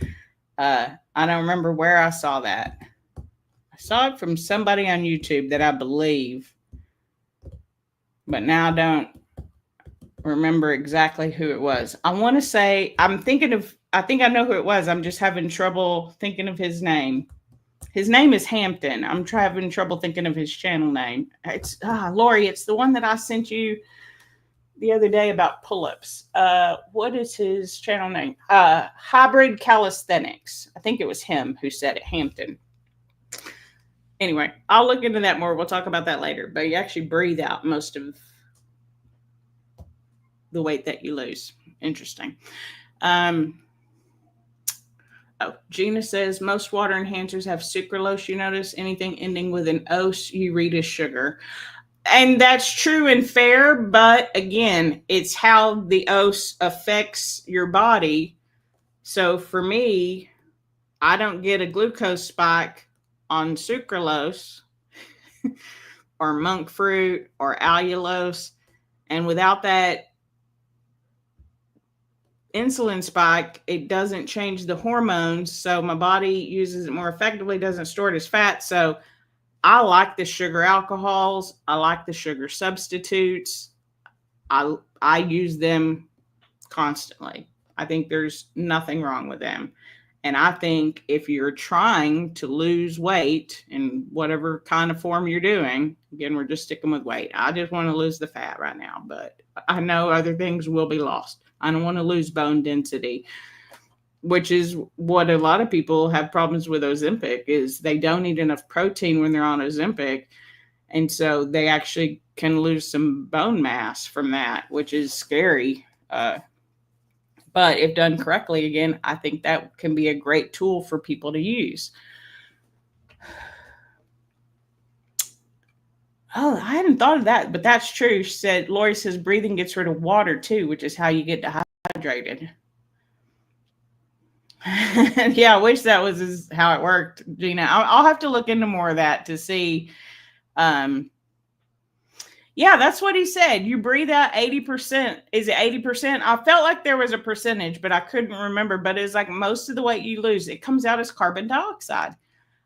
I don't remember where I saw that. I saw it from somebody on YouTube that I believe, but now I don't remember exactly who it was. I want to say, I think I know who it was. I'm just having trouble thinking of his name. His name is Hampton. I'm having trouble thinking of his channel name. It's Lori. It's the one that I sent you the other day about pull-ups. What is his channel name? Hybrid Calisthenics. I think it was him who said it, Hampton. Anyway, I'll look into that more. We'll talk about that later. But you actually breathe out most of the weight that you lose. Interesting. Gina says most water enhancers have sucralose. You notice anything ending with an ose, you read as sugar. And that's true and fair, but again, it's how the ose affects your body. So for me, I don't get a glucose spike on sucralose or monk fruit or allulose. And without that insulin spike, it doesn't change the hormones. So my body uses it more effectively, doesn't store it as fat. So I like the sugar alcohols. I like the sugar substitutes. I use them constantly. I think there's nothing wrong with them. And I think if you're trying to lose weight in whatever kind of form you're doing, again, we're just sticking with weight. I just want to lose the fat right now, but I know other things will be lost. I don't want to lose bone density, which is what a lot of people have problems with Ozempic, is they don't eat enough protein when they're on Ozempic. And so they actually can lose some bone mass from that, which is scary. But if done correctly, again, I think that can be a great tool for people to use. Oh, I hadn't thought of that, but that's true. She said, Lori says breathing gets rid of water too, which is how you get dehydrated. Yeah, I wish that was how it worked, Gina. I'll have to look into more of that to see. Yeah, that's what he said. You breathe out 80%. Is it 80%? I felt like there was a percentage, but I couldn't remember. But it's like most of the weight you lose, it comes out as carbon dioxide.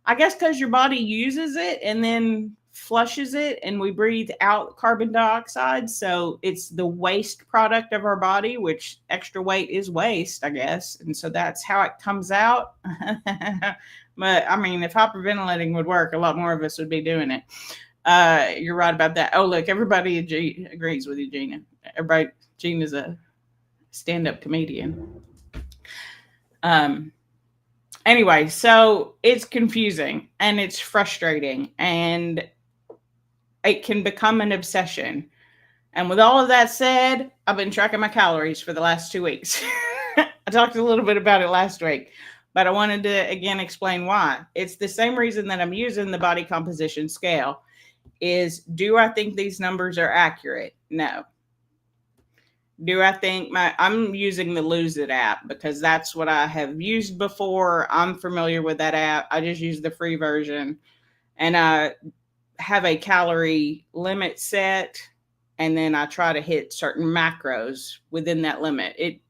I guess because your body uses it and then flushes it, and we breathe out carbon dioxide. So it's the waste product of our body, which extra weight is waste, I guess. And so that's how it comes out. But I mean, if hyperventilating would work, a lot more of us would be doing it. You're right about that. Oh, look, everybody agrees with you, Gina. Gina's a stand-up comedian. Anyway, so it's confusing and it's frustrating and it can become an obsession. And with all of that said, I've been tracking my calories for the last 2 weeks. I talked a little bit about it last week, but I wanted to again explain why. It's the same reason that I'm using the body composition scale. Is, do I think these numbers are accurate? No. Do I think I'm using the Lose It app because that's what I have used before. I'm familiar with that app. I just use the free version, and I have a calorie limit set, and then I try to hit certain macros within that limit.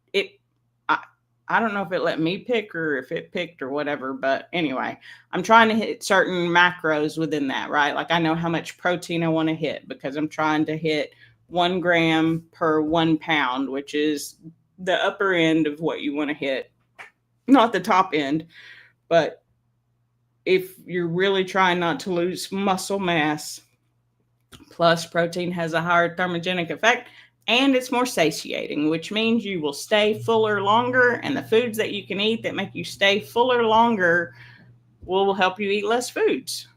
I don't know if it let me pick or if it picked or whatever, but anyway, I'm trying to hit certain macros within that, right? Like I know how much protein I want to hit because I'm trying to hit 1 gram per 1 pound, which is the upper end of what you want to hit. Not the top end, but if you're really trying not to lose muscle mass, plus protein has a higher thermogenic effect and it's more satiating, which means you will stay fuller longer, and the foods that you can eat that make you stay fuller longer will help you eat less foods.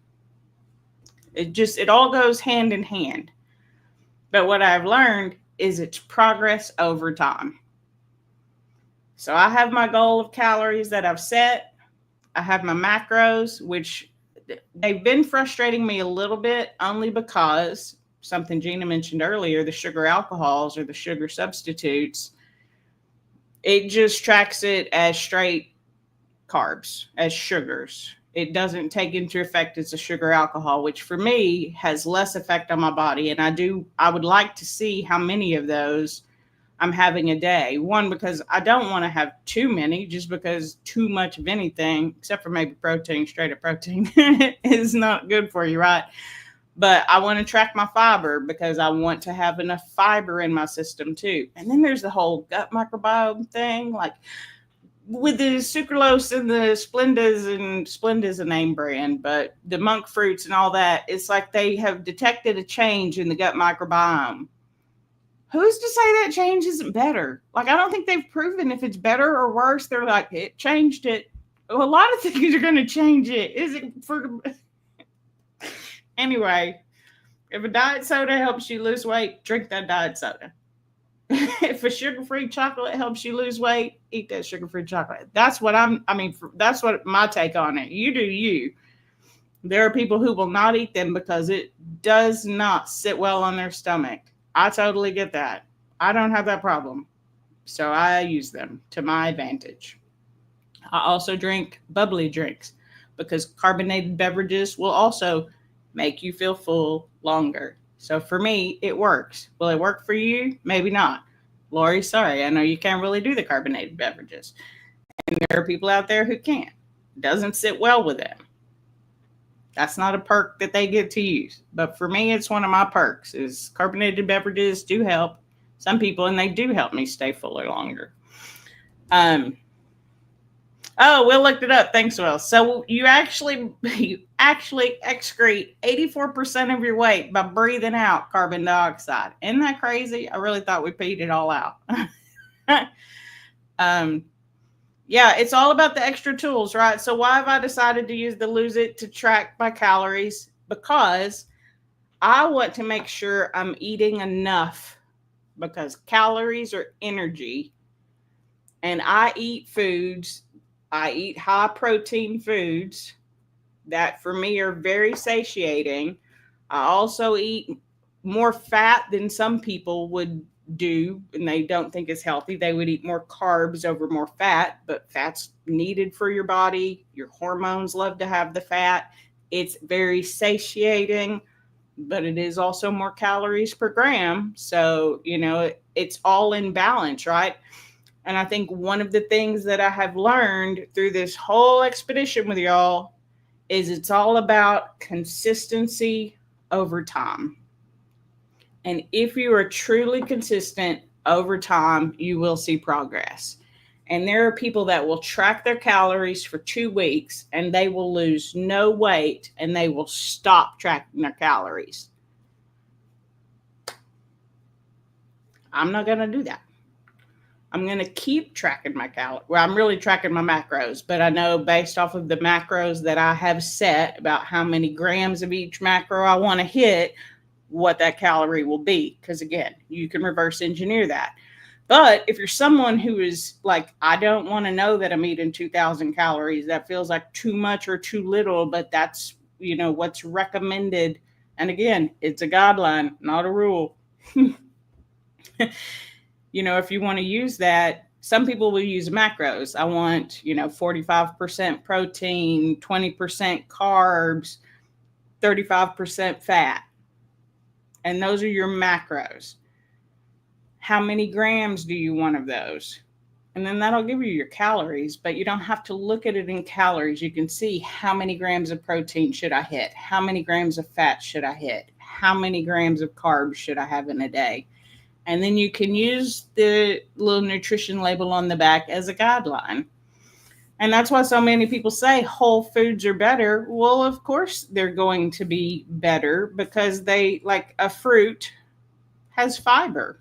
It all goes hand in hand. But what I've learned is it's progress over time. So I have my goal of calories that I've set. I have my macros, which they've been frustrating me a little bit only because something Gina mentioned earlier, the sugar alcohols or the sugar substitutes, it just tracks it as straight carbs, as sugars. It doesn't take into effect as a sugar alcohol, which for me has less effect on my body. And I would like to see how many of those I'm having a day. One, because I don't want to have too many, just because too much of anything, except for maybe protein, straight up protein, is not good for you, right? But I want to track my fiber because I want to have enough fiber in my system too. And then there's the whole gut microbiome thing, like with the sucralose and the Splenda's a name brand, but the monk fruits and all that, it's like they have detected a change in the gut microbiome. Who's to say that change isn't better? Like, I don't think they've proven if it's better or worse. They're like, it changed it. Well, a lot of things are going to change it. Is it for... Anyway, if a diet soda helps you lose weight, drink that diet soda. If a sugar-free chocolate helps you lose weight, eat that sugar-free chocolate. That's what that's what my take on it. You do you. There are people who will not eat them because it does not sit well on their stomach. I totally get that. I don't have that problem. So I use them to my advantage. I also drink bubbly drinks because carbonated beverages will also make you feel full longer. So for me, it works. Will it work for you? Maybe not. Lori, sorry, I know you can't really do the carbonated beverages. And there are people out there who can't. It doesn't sit well with them. That's not a perk that they get to use. But for me, it's one of my perks is carbonated beverages do help some people, and they do help me stay fuller longer. Oh, Will looked it up. Thanks, Will. So you actually excrete 84% of your weight by breathing out carbon dioxide. Isn't that crazy? I really thought we peed it all out. Yeah, it's all about the extra tools, right? So why have I decided to use the Lose It to track my calories? Because I want to make sure I'm eating enough, because calories are energy, and I eat high protein foods that for me are very satiating. I also eat more fat than some people would do, and they don't think it's healthy. They would eat more carbs over more fat, but fat's needed for your body. Your hormones love to have the fat. It's very satiating, but it is also more calories per gram. So, it's all in balance, right? And I think one of the things that I have learned through this whole expedition with y'all is it's all about consistency over time. And if you are truly consistent over time, you will see progress. And there are people that will track their calories for 2 weeks and they will lose no weight and they will stop tracking their calories. I'm not going to do that. I'm going to keep tracking my calories. Well, I'm really tracking my macros, but I know based off of the macros that I have set about how many grams of each macro I want to hit, what that calorie will be. Because again, you can reverse engineer that. But if you're someone who is like, I don't want to know that I'm eating 2,000 calories, that feels like too much or too little, but that's, what's recommended. And again, it's a guideline, not a rule. If you want to use that, some people will use macros. I want, 45% protein, 20% carbs, 35% fat. And those are your macros. How many grams do you want of those? And then that'll give you your calories, but you don't have to look at it in calories. You can see how many grams of protein should I hit? How many grams of fat should I hit? How many grams of carbs should I have in a day? And then you can use the little nutrition label on the back as a guideline. And that's why so many people say whole foods are better. Well, of course they're going to be better because like a fruit has fiber.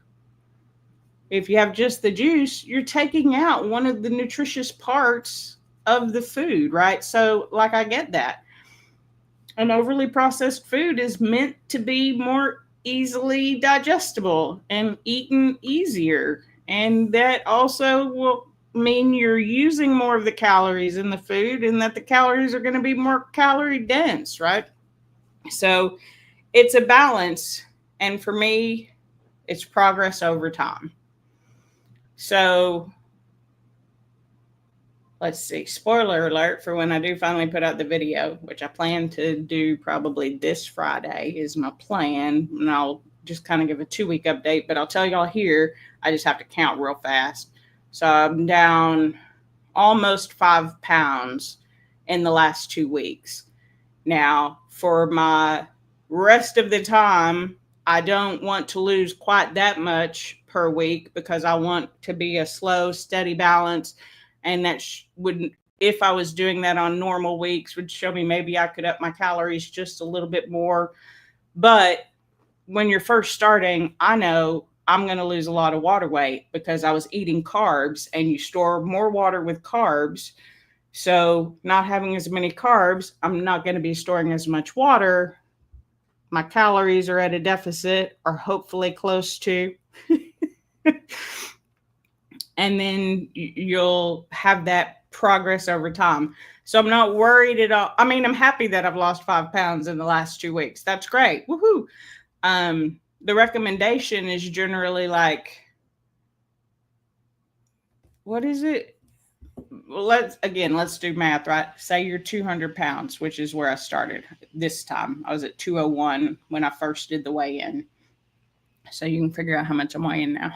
If you have just the juice, you're taking out one of the nutritious parts of the food, right? So, like, I get that. An overly processed food is meant to be more easily digestible and eaten easier. And that also will mean you're using more of the calories in the food and that the calories are going to be more calorie dense, right? So it's a balance. And for me, it's progress over time. So let's see, spoiler alert for when I do finally put out the video, which I plan to do probably this Friday is my plan. And I'll just kind of give a 2-week update, but I'll tell y'all here, I just have to count real fast. So I'm down almost 5 pounds in the last 2 weeks. Now, for my rest of the time, I don't want to lose quite that much per week because I want to be a slow, steady balance. And that wouldn't, if I was doing that on normal weeks, would show me maybe I could up my calories just a little bit more. But when you're first starting, I know I'm going to lose a lot of water weight because I was eating carbs, and you store more water with carbs. So not having as many carbs, I'm not going to be storing as much water. My calories are at a deficit, or hopefully close to. And then you'll have that progress over time. So I'm not worried at all. I mean, I'm happy that I've lost 5 pounds in the last 2 weeks. That's great. Woohoo. The recommendation is generally like, what is it? Well, let's do math, right? Say you're 200 pounds, which is where I started this time. I was at 201 when I first did the weigh-in. So you can figure out how much I'm weighing now.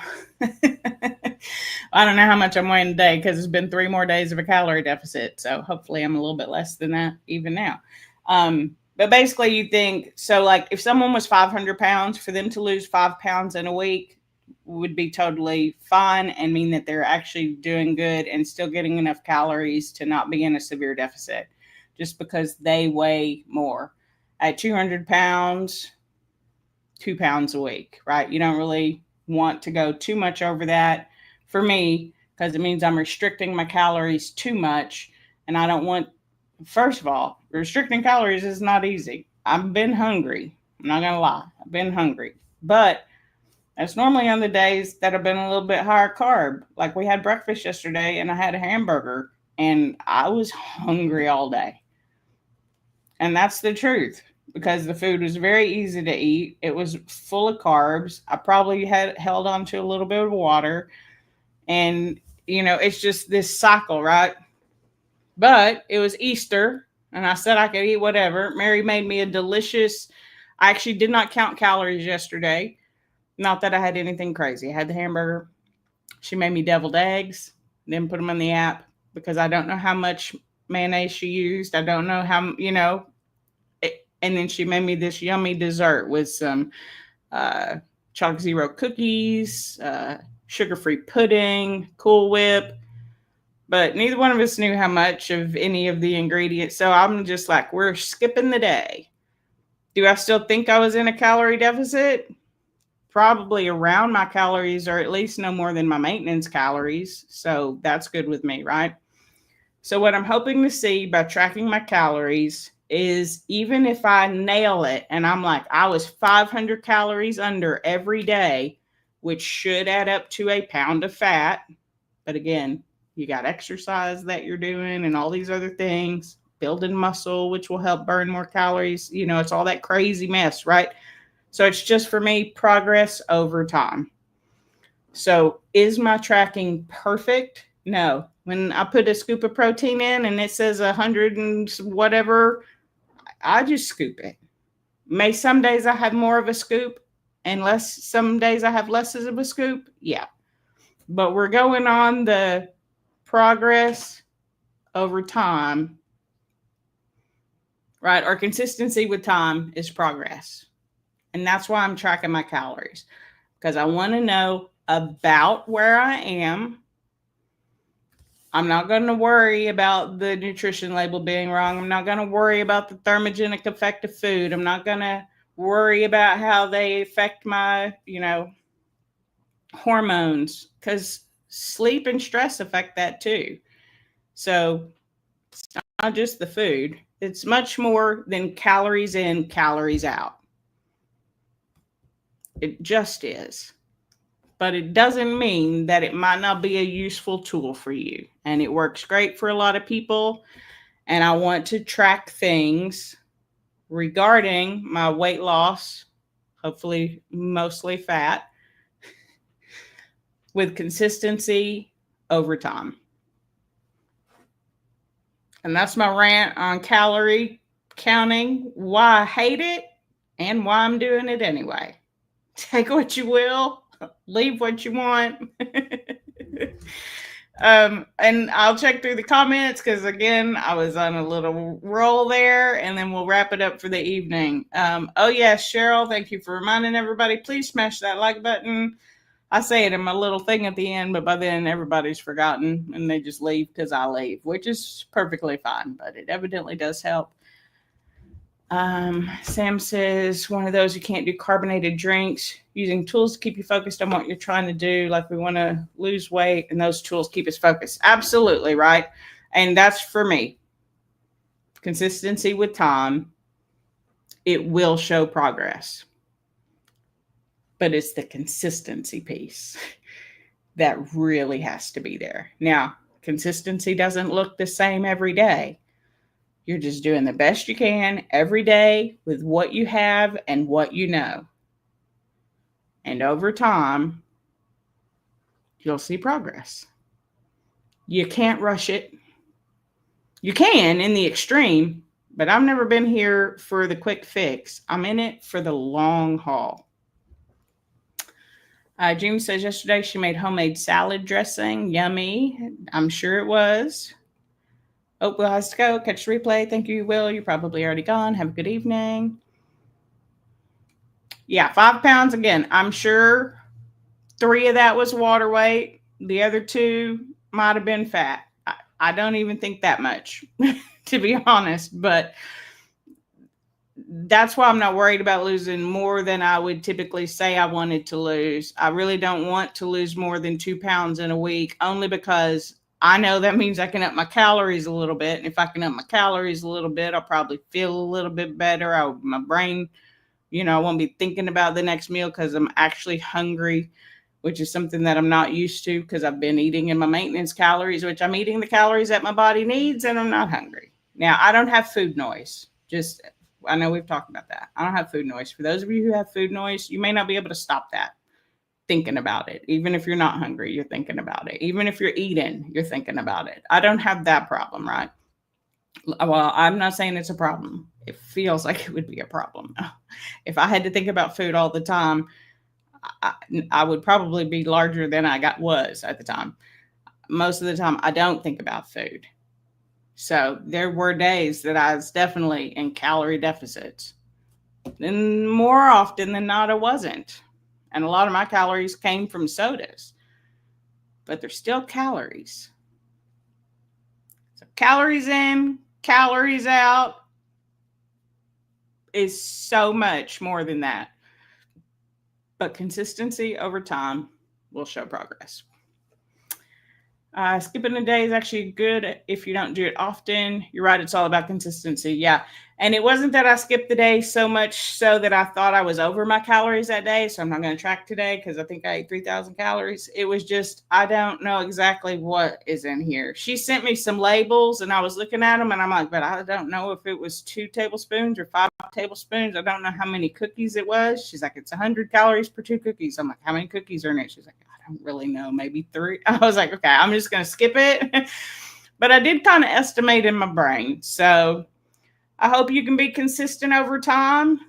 I don't know how much I'm weighing today because it's been 3 more days of a calorie deficit. So hopefully I'm a little bit less than that even now. But basically you think, so like if someone was 500 pounds, for them to lose 5 pounds in a week would be totally fine and mean that they're actually doing good and still getting enough calories to not be in a severe deficit just because they weigh more. At 200 pounds, 2 pounds a week, right? You don't really want to go too much over that for me because it means I'm restricting my calories too much. And I don't want, first of all, restricting calories is not easy. I've been hungry. I'm not going to lie. I've been hungry. But that's normally on the days that have been a little bit higher carb. Like we had breakfast yesterday and I had a hamburger and I was hungry all day. And that's the truth. Because the food was very easy to eat. It was full of carbs. I probably had held on to a little bit of water. And, it's just this cycle, right? But it was Easter, and I said I could eat whatever. Mary made me a delicious, I actually did not count calories yesterday. Not that I had anything crazy. I had the hamburger. She made me deviled eggs, then put them in the app because I don't know how much mayonnaise she used. I don't know how, and then she made me this yummy dessert with some Chalk Zero cookies, sugar-free pudding, Cool Whip. But neither one of us knew how much of any of the ingredients. So I'm just like, we're skipping the day. Do I still think I was in a calorie deficit? Probably around my calories, or at least no more than my maintenance calories. So that's good with me, right? So what I'm hoping to see by tracking my calories is even if I nail it and I'm like, I was 500 calories under every day, which should add up to a pound of fat. But again, you got exercise that you're doing and all these other things, building muscle, which will help burn more calories. You know, it's all that crazy mess, right? So it's just for me, progress over time. So is my tracking perfect? No. When I put a scoop of protein in and it says 100 and whatever, I just scoop it. May some days I have more of a scoop and less, some days I have less of a scoop. Yeah. But we're going on the progress over time, right? Or consistency with time is progress. And that's why I'm tracking my calories, because I want to know about where I am. I'm not going to worry about the nutrition label being wrong. I'm not going to worry about the thermogenic effect of food. I'm not going to worry about how they affect my, hormones, because sleep and stress affect that too. So it's not just the food, it's much more than calories in, calories out. It just is. But it doesn't mean that it might not be a useful tool for you. And it works great for a lot of people. And I want to track things regarding my weight loss, hopefully mostly fat, with consistency over time. And that's my rant on calorie counting, why I hate it, and why I'm doing it anyway. Take what you will, leave what you want. And I'll check through the comments because, again, I was on a little roll there, and then we'll wrap it up for the evening. Oh, yes, Cheryl, thank you for reminding everybody. Please smash that like button. I say it in my little thing at the end, but by then everybody's forgotten and they just leave because I leave, which is perfectly fine, but it evidently does help. Sam says, one of those who can't do carbonated drinks, using tools to keep you focused on what you're trying to do. Like we want to lose weight and those tools keep us focused. Absolutely, right? And that's for me. Consistency with time, it will show progress. But it's the consistency piece that really has to be there. Now, consistency doesn't look the same every day. You're just doing the best you can every day with what you have and what you know. And over time, you'll see progress. You can't rush it. You can in the extreme, but I've never been here for the quick fix. I'm in it for the long haul. June says yesterday she made homemade salad dressing. Yummy. I'm sure it was. Oh, Will has to go. Catch the replay. Thank you, Will. You're probably already gone. Have a good evening. Yeah, 5 pounds. Again, I'm sure 3 of that was water weight. The other 2 might have been fat. I don't even think that much, to be honest. But that's why I'm not worried about losing more than I would typically say I wanted to lose. I really don't want to lose more than 2 pounds in a week, only because I know that means I can up my calories a little bit. And if I can up my calories a little bit, I'll probably feel a little bit better. My brain, I won't be thinking about the next meal because I'm actually hungry, which is something that I'm not used to because I've been eating in my maintenance calories, which I'm eating the calories that my body needs, and I'm not hungry. Now, I don't have food noise. I know we've talked about that. I don't have food noise. For those of you who have food noise, you may not be able to stop that. Thinking about it. Even if you're not hungry, you're thinking about it. Even if you're eating, you're thinking about it. I don't have that problem, right? Well, I'm not saying it's a problem. It feels like it would be a problem. If I had to think about food all the time, I would probably be larger than I was at the time. Most of the time, I don't think about food. So there were days that I was definitely in calorie deficits. And more often than not, I wasn't. And a lot of my calories came from sodas. But they're still calories. So calories in, calories out is so much more than that. But consistency over time will show progress. Skipping a day is actually good if you don't do it often. You're right, it's all about consistency. Yeah. And it wasn't that I skipped the day so much so that I thought I was over my calories that day. So I'm not going to track today because I think I ate 3,000 calories. It was just, I don't know exactly what is in here. She sent me some labels and I was looking at them and I'm like, but I don't know if it was 2 tablespoons or 5 tablespoons. I don't know how many cookies it was. She's like, it's 100 calories per 2 cookies. I'm like, how many cookies are in it? She's like, I don't really know, maybe 3. I was like, okay, I'm just going to skip it. But I did kind of estimate in my brain. So I hope you can be consistent over time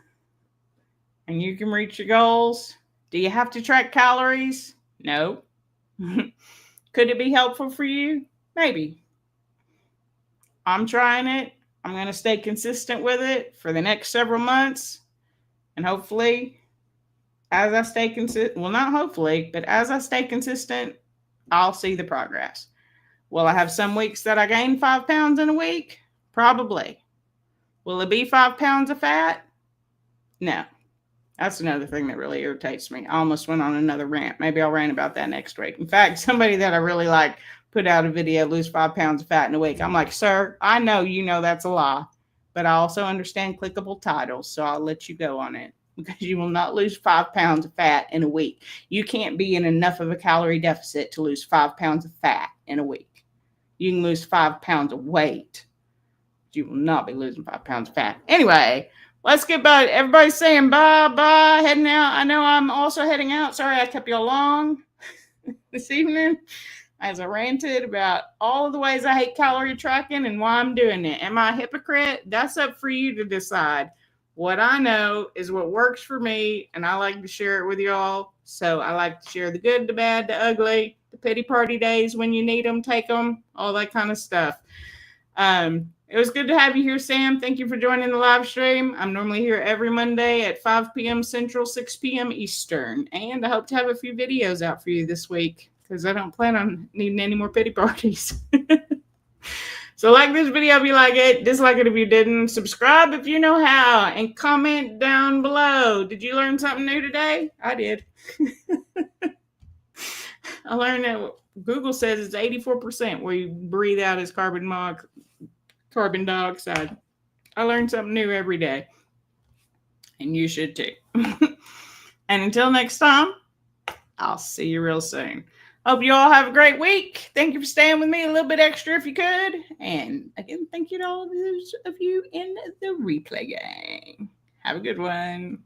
and you can reach your goals. Do you have to track calories? No. Could it be helpful for you? Maybe. I'm trying it. I'm going to stay consistent with it for the next several months. And hopefully, as I stay consistent, well, not hopefully, but as I stay consistent, I'll see the progress. Will I have some weeks that I gain 5 pounds in a week? Probably. Will it be 5 pounds of fat? No. That's another thing that really irritates me. I almost went on another rant. Maybe I'll rant about that next week. In fact, somebody that I really like put out a video, lose 5 pounds of fat in a week. I'm like, sir, I know you know that's a lie, but I also understand clickable titles, so I'll let you go on it because you will not lose 5 pounds of fat in a week. You can't be in enough of a calorie deficit to lose 5 pounds of fat in a week. You can lose 5 pounds of weight. You will not be losing 5 pounds of fat. Anyway, let's get by. Everybody's saying bye, heading out. I know I'm also heading out. Sorry I kept you long this evening as I ranted about all of the ways I hate calorie tracking and why I'm doing it. Am I a hypocrite? That's up for you to decide. What I know is what works for me, and I like to share it with y'all. So I like to share the good, the bad, the ugly, the pity party days when you need them, take them, all that kind of stuff. It was good to have you here, Sam. Thank you for joining the live stream. I'm normally here every Monday at 5 p.m. Central, 6 p.m. Eastern. And I hope to have a few videos out for you this week because I don't plan on needing any more pity parties. So like this video if you like it, dislike it if you didn't, subscribe if you know how, and comment down below. Did you learn something new today? I did. I learned that Google says it's 84% where you breathe out as carbon dioxide. I learn something new every day. And you should too. And until next time, I'll see you real soon. Hope you all have a great week. Thank you for staying with me a little bit extra if you could. And again, thank you to all those of you in the replay gang. Have a good one.